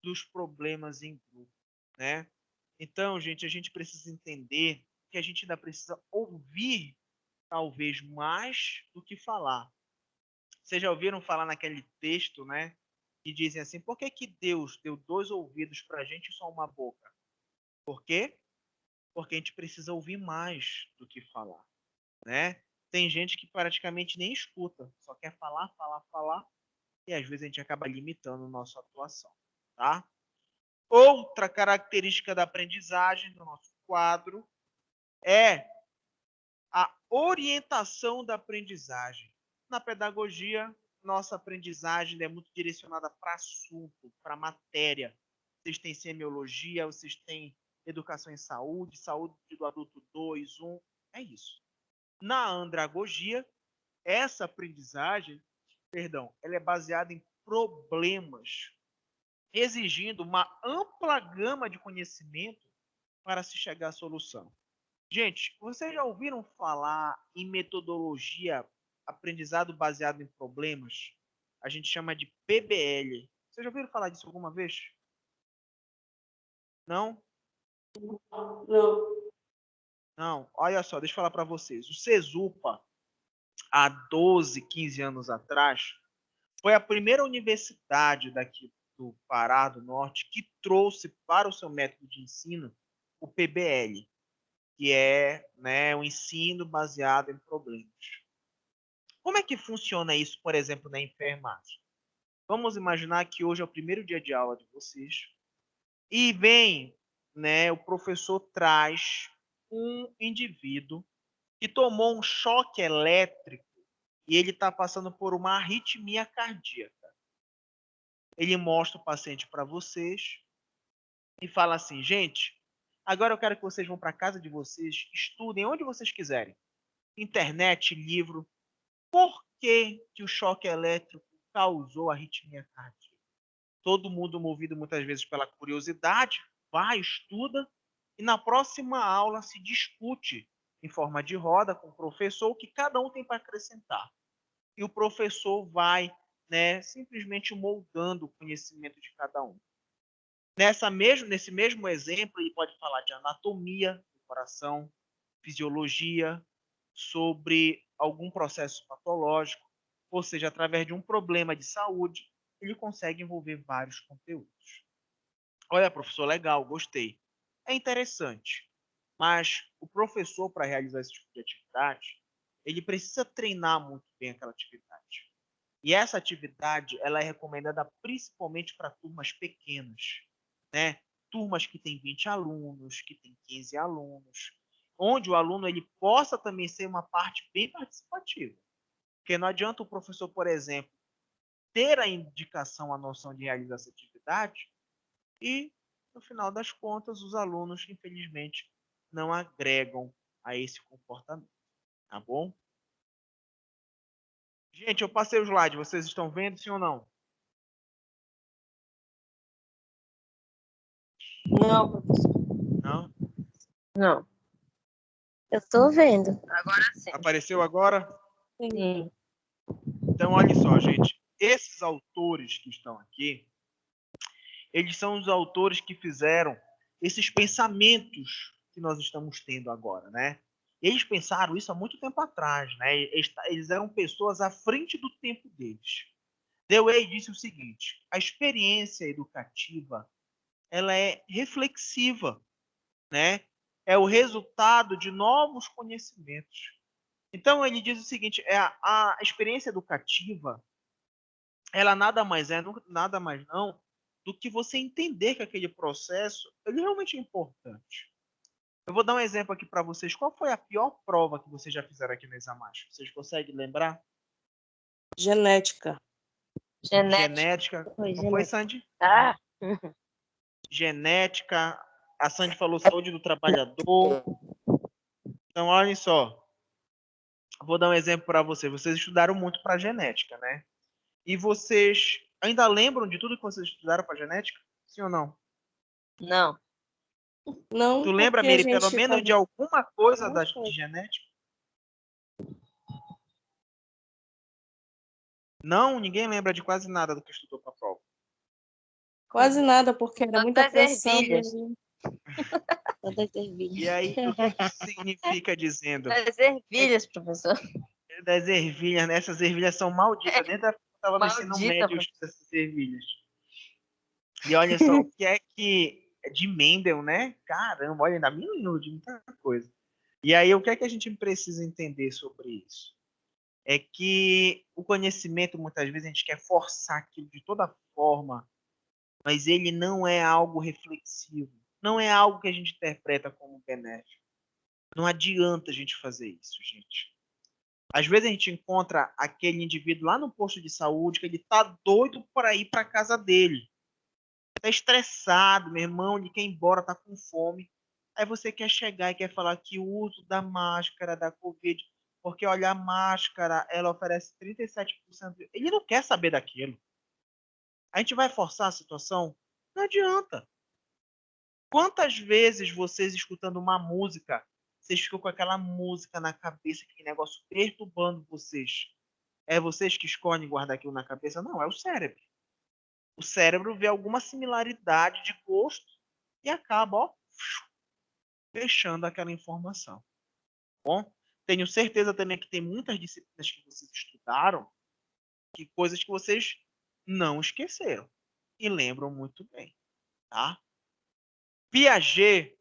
dos problemas em grupo, né? Então, gente, a gente precisa entender que a gente ainda precisa ouvir talvez mais do que falar. Vocês já ouviram falar naquele texto, né? Que dizem assim: por que que Deus deu 2 ouvidos para a gente e só uma boca? Por quê? Porque a gente precisa ouvir mais do que falar, né? Tem gente que praticamente nem escuta, só quer falar, falar, falar, e às vezes a gente acaba limitando a nossa atuação, tá? Outra característica da aprendizagem do nosso quadro é a orientação da aprendizagem. Na pedagogia, nossa aprendizagem é muito direcionada para assunto, para matéria. Vocês têm semiologia, vocês têm educação em saúde, saúde do adulto 2, 1, é isso. Na andragogia, essa aprendizagem, ela é baseada em problemas, exigindo uma ampla gama de conhecimento para se chegar à solução. Gente, vocês já ouviram falar em metodologia aprendizado baseado em problemas? A gente chama de PBL. Vocês já ouviram falar disso alguma vez? Não? Não. Não. Olha só, deixa eu falar para vocês. O CESUPA, há 12, 15 anos atrás, foi a primeira universidade daqui do Pará, do Norte, que trouxe para o seu método de ensino o PBL, que é, né, o ensino baseado em problemas. Como é que funciona isso, por exemplo, na enfermagem? Vamos imaginar que hoje é o primeiro dia de aula de vocês e vem, né, o professor traz um indivíduo que tomou um choque elétrico e ele está passando por uma arritmia cardíaca. Ele mostra o paciente para vocês e fala assim: gente, agora eu quero que vocês vão para a casa de vocês, estudem onde vocês quiserem. Internet, livro. Por que que o choque elétrico causou arritmia cardíaca? Todo mundo movido muitas vezes pela curiosidade, vai, estuda, e na próxima aula se discute em forma de roda com o professor o que cada um tem para acrescentar. E o professor vai, né, simplesmente moldando o conhecimento de cada um. Nesse mesmo exemplo, ele pode falar de anatomia do coração, fisiologia, sobre algum processo patológico, ou seja, através de um problema de saúde, ele consegue envolver vários conteúdos. Olha, professor, legal, gostei. É interessante, mas o professor, para realizar esse tipo de atividade, ele precisa treinar muito bem aquela atividade. E essa atividade, ela é recomendada principalmente para turmas pequenas, né? Turmas que têm 20 alunos, que têm 15 alunos, onde o aluno ele possa também ser uma parte bem participativa. Porque não adianta o professor, por exemplo, ter a indicação, a noção de realizar essa atividade e, no final das contas, os alunos, infelizmente, não agregam a esse comportamento. Tá bom? Gente, eu passei o slide. Vocês estão vendo, sim ou não? Não, professor. Não? Não. Eu tô vendo. Agora sim. Apareceu agora? Sim. Então, olha só, gente. Esses autores que estão aqui, eles são os autores que fizeram esses pensamentos que nós estamos tendo agora, né? Eles pensaram isso há muito tempo atrás, né? Eles eram pessoas à frente do tempo deles. Dewey disse o seguinte: a experiência educativa, ela é reflexiva, né? É o resultado de novos conhecimentos. Então ele diz o seguinte: a experiência educativa, ela nada mais é, nada mais não, do que você entender que aquele processo ele realmente é importante. Eu vou dar um exemplo aqui para vocês. Qual foi a pior prova que vocês já fizeram aqui no Examacho? Vocês conseguem lembrar? Genética. Genética. Foi, Não foi, genética. Sandy? Ah, Genética. A Sandy falou saúde do trabalhador. Então, olhem só. Vou dar um exemplo para vocês. Vocês estudaram muito para genética, né? E vocês ainda lembram de tudo que vocês estudaram para genética? Sim ou não? não. Não, Tu lembra, porque a Miri, pelo gente menos tava... de alguma coisa Não de sei. genética? Não? Ninguém lembra de quase nada do que estudou para a prova. Quase nada, porque era Só muita das pressão. ervilhas. Né? Só das ervilhas. E aí, o que que isso significa dizendo? Das ervilhas, professor. Das ervilhas, né? Essas ervilhas são malditas. Dentro da eu estava no ensino Maldita, médio, eu estudo essas ervilhas. E olha só, o que é que de Mendel, né? Caramba, olha, ainda me lembro de muita coisa. E aí, o que é que a gente precisa entender sobre isso? É que o conhecimento, muitas vezes, a gente quer forçar aquilo de toda forma, mas ele não é algo reflexivo. Não é algo que a gente interpreta como benéfico. Não adianta a gente fazer isso, gente. Às vezes a gente encontra aquele indivíduo lá no posto de saúde que ele tá doido para ir para casa dele. Tá estressado, meu irmão, ele quer ir embora, tá com fome. Aí você quer chegar e quer falar que o uso da máscara da Covid, porque olha, a máscara, ela oferece 37%. Ele não quer saber daquilo. A gente vai forçar a situação? Não adianta. Quantas vezes vocês escutando uma música, vocês ficam com aquela música na cabeça, aquele negócio perturbando vocês? É vocês que escolhem guardar aquilo na cabeça? Não, é o cérebro. O cérebro vê alguma similaridade de gosto e acaba, ó, fechando aquela informação. Bom, tenho certeza também que tem muitas disciplinas que vocês estudaram, que coisas que vocês não esqueceram e lembram muito bem, tá? Piaget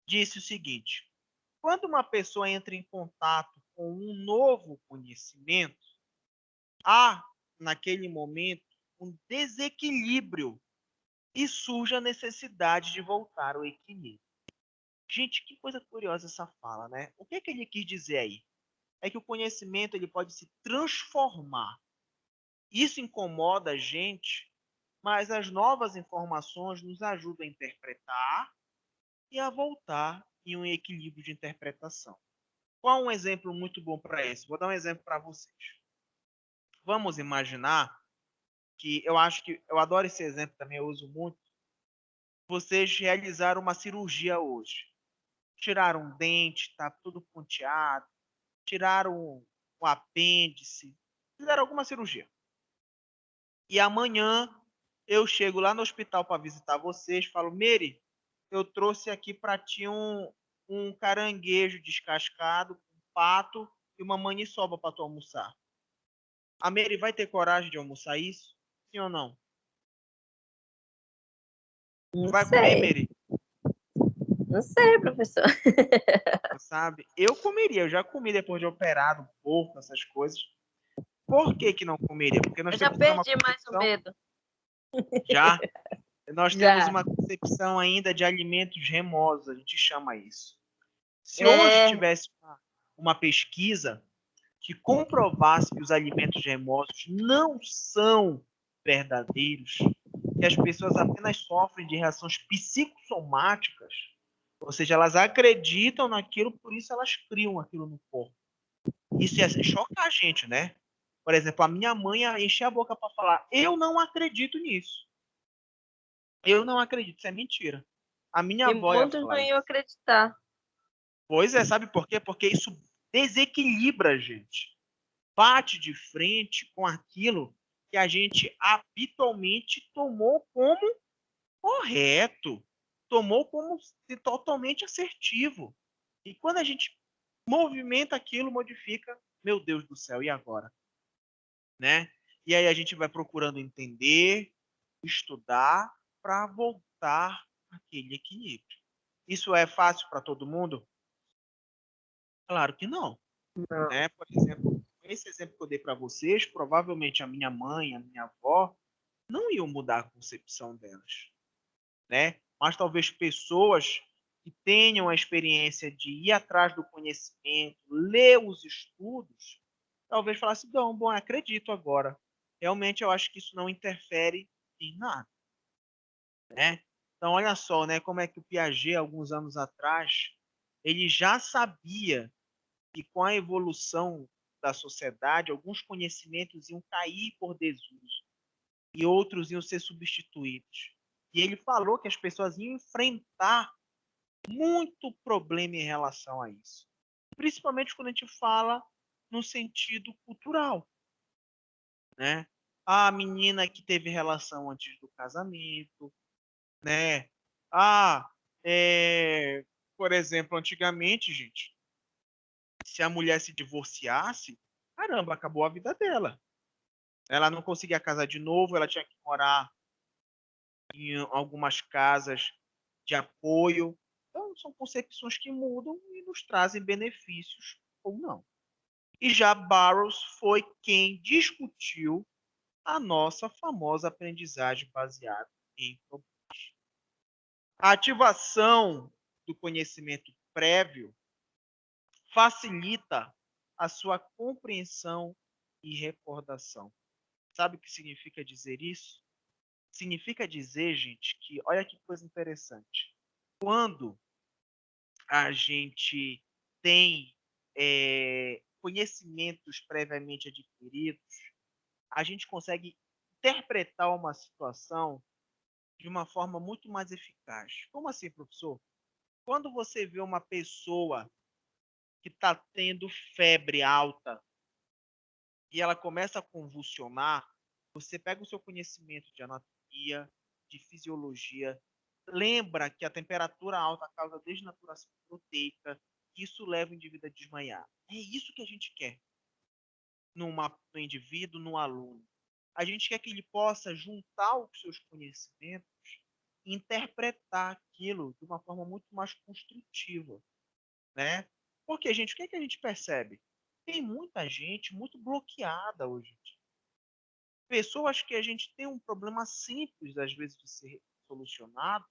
disse o seguinte: quando uma pessoa entra em contato com um novo conhecimento, há, naquele momento, um desequilíbrio e surge a necessidade de voltar ao equilíbrio. Gente, que coisa curiosa essa fala, né? O que é que ele quis dizer aí? É que o conhecimento ele pode se transformar. Isso incomoda a gente, mas as novas informações nos ajudam a interpretar e a voltar em um equilíbrio de interpretação. Qual um exemplo muito bom para isso? Vou dar um exemplo para vocês. Vamos imaginar que eu acho que eu adoro esse exemplo também, eu uso muito. Vocês realizaram uma cirurgia hoje. Tiraram um dente, tá tudo ponteado, tiraram um apêndice, fizeram alguma cirurgia. E amanhã eu chego lá no hospital para visitar vocês, falo, Mary, eu trouxe aqui para ti um caranguejo descascado, um pato e uma maniçoba para tu almoçar. A Mary vai ter coragem de almoçar isso? Sim ou não? Não Vai comer, sei. Mary? Não sei, professor. Sabe? Eu comeria, eu já comi depois de operado, porco, essas coisas. Por que que não comeria? Porque nós Eu já temos uma perdi mais o concepção, medo. já, nós temos Já. uma concepção ainda de alimentos remosos, a gente chama isso. Se hoje É, tivesse uma pesquisa que comprovasse que os alimentos remosos não são verdadeiros, que as pessoas apenas sofrem de reações psicossomáticas, ou seja, elas acreditam naquilo, por isso elas criam aquilo no corpo. Isso ia chocar a gente, né? Por exemplo, a minha mãe enche a boca para falar: eu não acredito nisso. Eu não acredito, isso é mentira. A minha e avó ia muitos não falar iam isso. acreditar. Pois é, sabe por quê? Porque isso desequilibra a gente. Bate de frente com aquilo que a gente habitualmente tomou como correto, tomou como totalmente assertivo. E quando a gente movimenta aquilo, modifica, meu Deus do céu, e agora? Né? E aí a gente vai procurando entender, estudar, para voltar àquele equilíbrio. Isso é fácil para todo mundo? Claro que não. Não. Né? Por exemplo, esse exemplo que eu dei para vocês, provavelmente a minha mãe, a minha avó, não iam mudar a concepção delas, né? Mas talvez pessoas que tenham a experiência de ir atrás do conhecimento, ler os estudos, talvez falassem, não, bom, acredito agora. Realmente eu acho que isso não interfere em nada, né? Então, olha só, né, como é que o Piaget, alguns anos atrás, ele já sabia que com a evolução da sociedade, alguns conhecimentos iam cair por desuso e outros iam ser substituídos. E ele falou que as pessoas iam enfrentar muito problema em relação a isso. Principalmente quando a gente fala no sentido cultural, né? A menina que teve relação antes do casamento, né? Ah, por exemplo, antigamente, gente, se a mulher se divorciasse, caramba, acabou a vida dela. Ela não conseguia casar de novo, ela tinha que morar em algumas casas de apoio. Então, são concepções que mudam e nos trazem benefícios ou não. E já Burroughs foi quem discutiu a nossa famosa aprendizagem baseada em problemas. A ativação do conhecimento prévio facilita a sua compreensão e recordação. Sabe o que significa dizer isso? Significa dizer, gente, que olha que coisa interessante. Quando a gente tem conhecimentos previamente adquiridos, a gente consegue interpretar uma situação de uma forma muito mais eficaz. Como assim, professor? Quando você vê uma pessoa que está tendo febre alta e ela começa a convulsionar, você pega o seu conhecimento de anatomia, de fisiologia, lembra que a temperatura alta causa desnaturação proteica, que isso leva o indivíduo a desmaiar. É isso que a gente quer no indivíduo, no aluno. A gente quer que ele possa juntar os seus conhecimentos e interpretar aquilo de uma forma muito mais construtiva, né? Porque, gente, o que é que a gente percebe? Tem muita gente muito bloqueada hoje. Pessoas que a gente tem um problema simples, às vezes, de ser solucionado,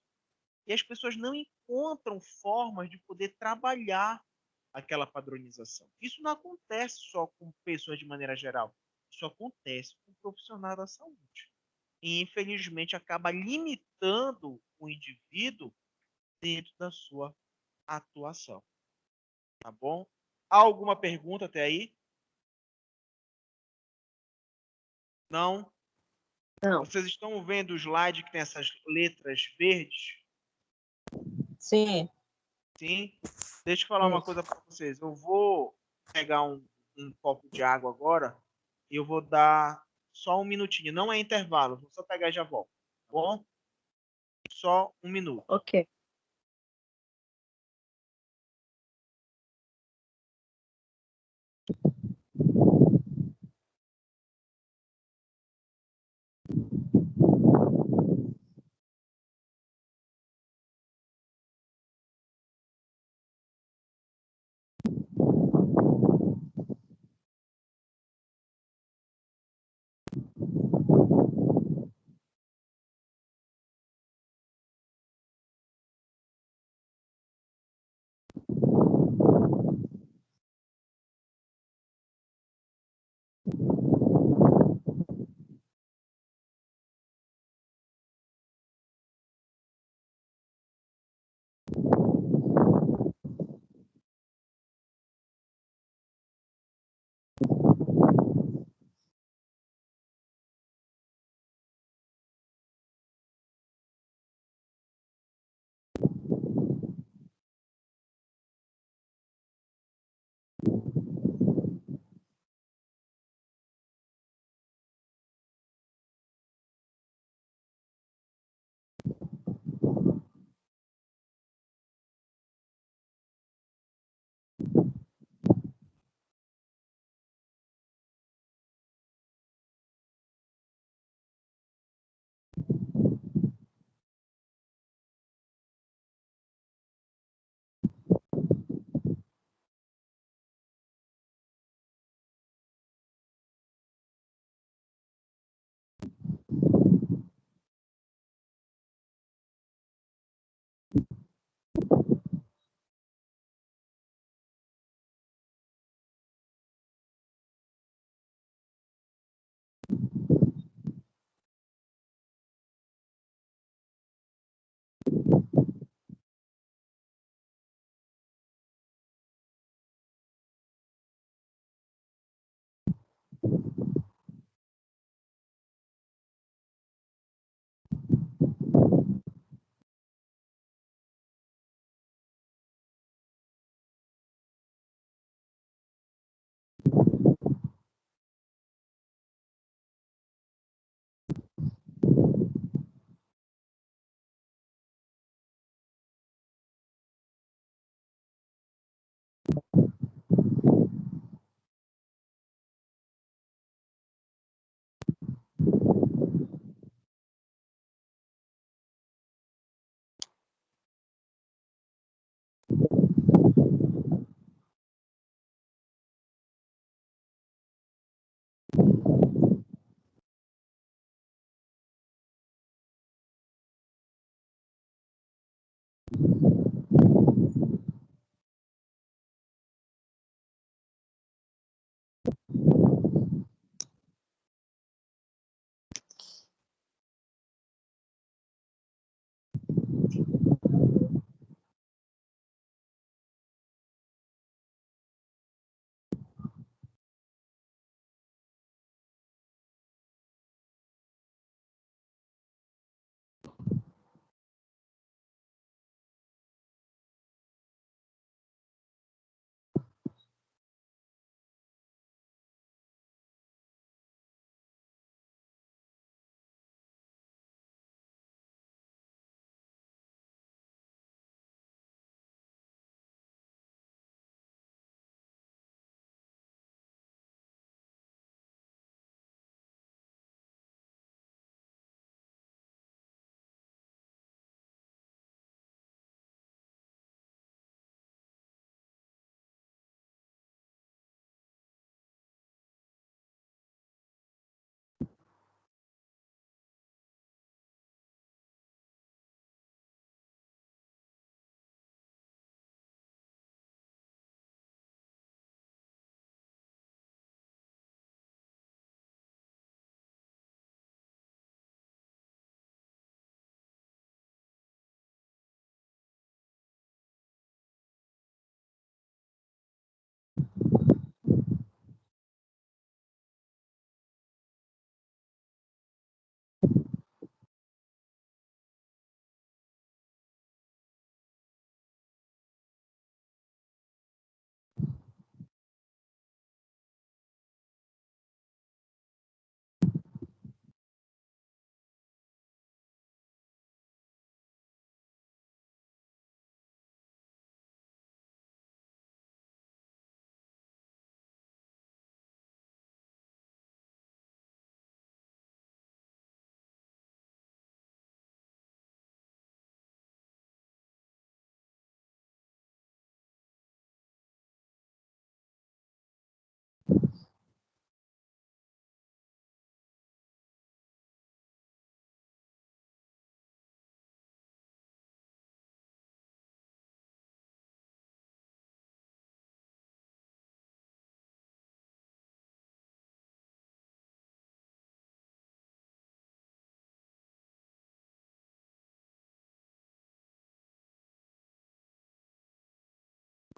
e as pessoas não encontram formas de poder trabalhar aquela padronização. Isso não acontece só com pessoas de maneira geral. Isso acontece com profissionais da saúde. E, infelizmente, acaba limitando o indivíduo dentro da sua atuação. Tá bom? Há alguma pergunta até aí? Não? Não. Vocês estão vendo o slide que tem essas letras verdes? Sim. Sim? Deixa eu falar uma coisa para vocês. Eu vou pegar um copo de água agora e eu vou dar só um minutinho. Não é intervalo, vou só pegar e já volto. Tá bom? Só um minuto. Ok.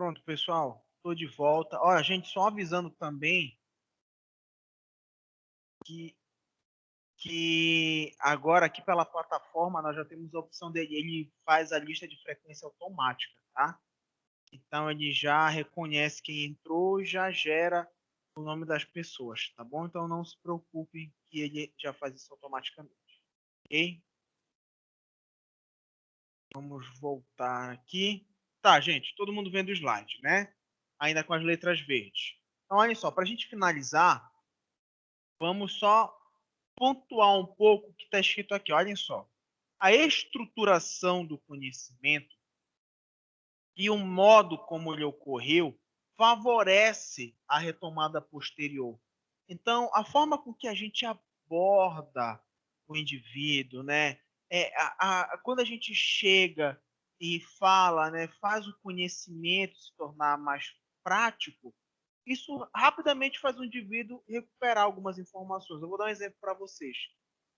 Pronto, pessoal, estou de volta. Olha, gente, só avisando também que, que agora aqui pela plataforma nós já temos a opção dele, ele faz a lista de frequência automática, tá? Então ele já reconhece quem entrou, já gera o nome das pessoas, tá bom? Então não se preocupem que ele já faz isso automaticamente, ok? Vamos voltar aqui. Tá, gente, todo mundo vendo o slide, né? Ainda com as letras verdes. Então, olha só, para a gente finalizar, vamos só pontuar um pouco o que está escrito aqui. Olhem só. A estruturação do conhecimento e o modo como ele ocorreu favorece a retomada posterior. Então, a forma com que a gente aborda o indivíduo, né? Quando a gente chega e fala, né, faz o conhecimento se tornar mais prático, isso rapidamente faz o indivíduo recuperar algumas informações. Eu vou dar um exemplo para vocês.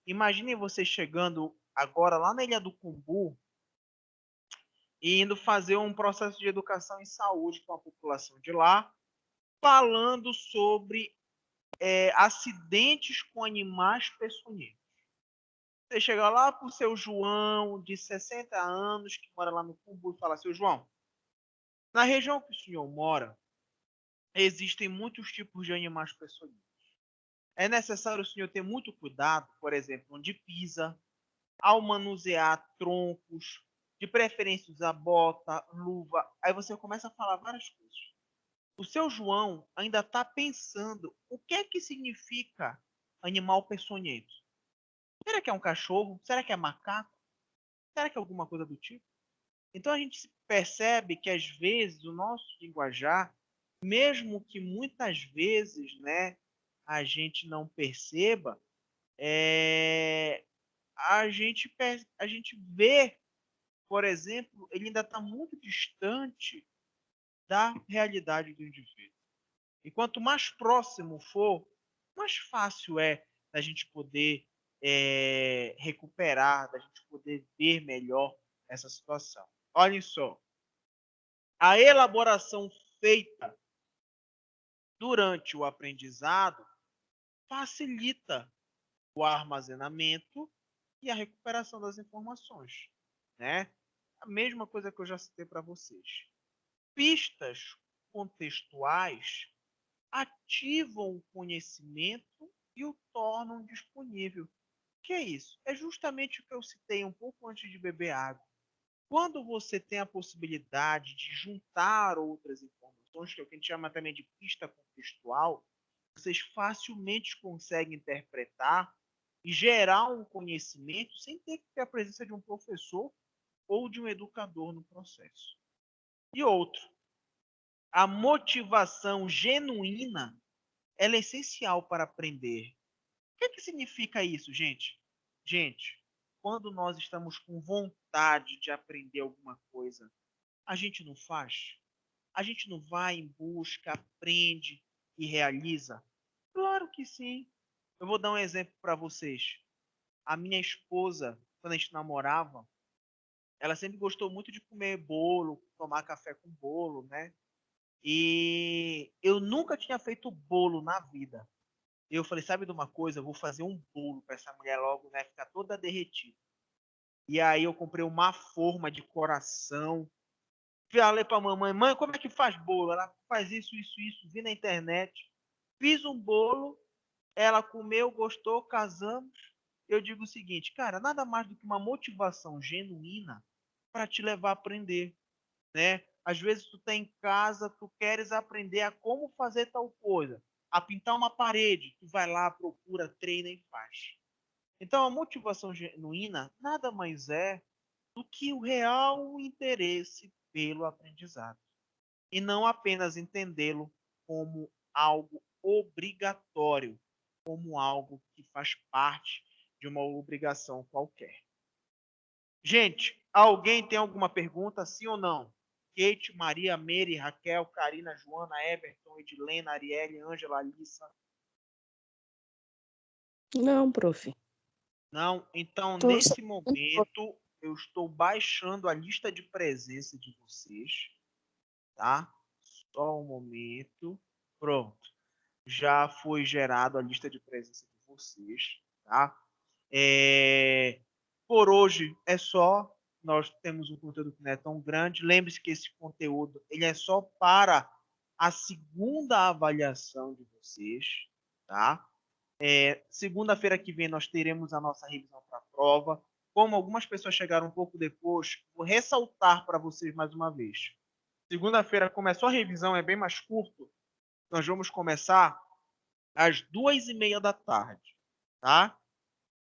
Imaginem vocês chegando agora lá na Ilha do Cumbu e indo fazer um processo de educação em saúde com a população de lá, falando sobre acidentes com animais peçonhentos. Você chega lá pro seu João, de 60 anos, que mora lá no Cumbu, e fala: seu João, na região que o senhor mora, existem muitos tipos de animais peçonhentos. É necessário o senhor ter muito cuidado, por exemplo, onde pisa, ao manusear troncos, de preferência usar bota, luva. Aí você começa a falar várias coisas. O seu João ainda está pensando o que é que significa animal peçonhento. Será que é um cachorro? Será que é macaco? Será que é alguma coisa do tipo? Então a gente percebe que às vezes o nosso linguajar, mesmo que muitas vezes, né, a gente não perceba, a gente vê, por exemplo, ele ainda está muito distante da realidade do indivíduo. E quanto mais próximo for, mais fácil é da gente poder recuperar, da gente poder ver melhor essa situação. Olhem só, a elaboração feita durante o aprendizado facilita o armazenamento e a recuperação das informações, né? A mesma coisa que eu já citei para vocês. Pistas contextuais ativam o conhecimento e o tornam disponível. O que é isso? É justamente o que eu citei um pouco antes de beber água. Quando você tem a possibilidade de juntar outras informações, que é o que a gente chama também de pista contextual, vocês facilmente conseguem interpretar e gerar um conhecimento sem ter que ter a presença de um professor ou de um educador no processo. E outro, a motivação genuína ela é essencial para aprender. O que significa isso, gente? Gente, quando nós estamos com vontade de aprender alguma coisa, a gente não faz? A gente não vai em busca, aprende e realiza? Claro que sim. Eu vou dar um exemplo para vocês. A minha esposa, quando a gente namorava, ela sempre gostou muito de comer bolo, tomar café com bolo, né? E eu nunca tinha feito bolo na vida. Eu falei, sabe de uma coisa? Eu vou fazer um bolo para essa mulher logo, né, ficar toda derretida. E aí eu comprei uma forma de coração. Falei para a mamãe, mãe, como é que faz bolo? Ela faz isso, isso, isso. Vi na internet. Fiz um bolo, ela comeu, gostou, casamos. Eu digo o seguinte, cara, nada mais do que uma motivação genuína para te levar a aprender, né? Às vezes tu tá em casa, tu queres aprender a como fazer tal coisa, a pintar uma parede, tu vai lá, procura, treina e faz. Então a motivação genuína nada mais é do que o real interesse pelo aprendizado e não apenas entendê-lo como algo obrigatório, como algo que faz parte de uma obrigação qualquer. Gente, alguém tem alguma pergunta, sim ou não? Kate, Maria, Mary, Raquel, Karina, Joana, Everton, Edilena, Arielle, Ângela, Alissa. Não, prof. Não? Então, Tô nesse momento, eu estou baixando a lista de presença de vocês, tá? Só um momento. Pronto. Já foi gerado a lista de presença de vocês, tá? Por hoje é só. Nós temos um conteúdo que não é tão grande. Lembre-se que esse conteúdo ele é só para a segunda avaliação de vocês, tá? Segunda-feira que vem nós teremos a nossa revisão para a prova. Como algumas pessoas chegaram um pouco depois, vou ressaltar para vocês mais uma vez. Segunda-feira, como é só revisão, é bem mais curto. Nós vamos começar às 2h30 da tarde, tá?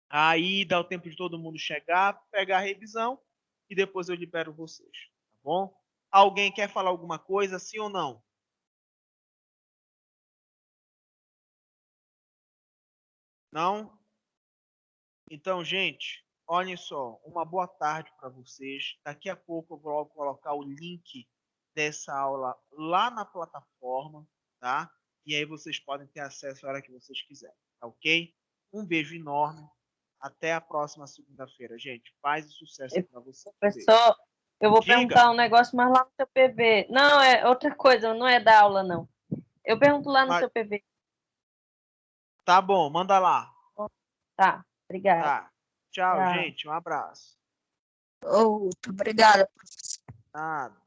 Aí dá o tempo de todo mundo chegar, pegar a revisão e depois eu libero vocês, tá bom? Alguém quer falar alguma coisa, sim ou não? Não? Então, gente, olhem só, uma boa tarde para vocês. Daqui a pouco eu vou colocar o link dessa aula lá na plataforma, tá? E aí vocês podem ter acesso a hora que vocês quiserem, tá ok? Um beijo enorme. Até a próxima segunda-feira, gente. Paz e sucesso para vocês. Professor, eu vou Diga. perguntar um negócio, mas lá no seu PV. Não, é outra coisa, não é da aula, não. Eu pergunto lá no Mas- seu PV. Tá bom, manda lá. Tá, obrigada. Tá. Tchau, Tchau. gente. Um abraço. Muito obrigada. Nada.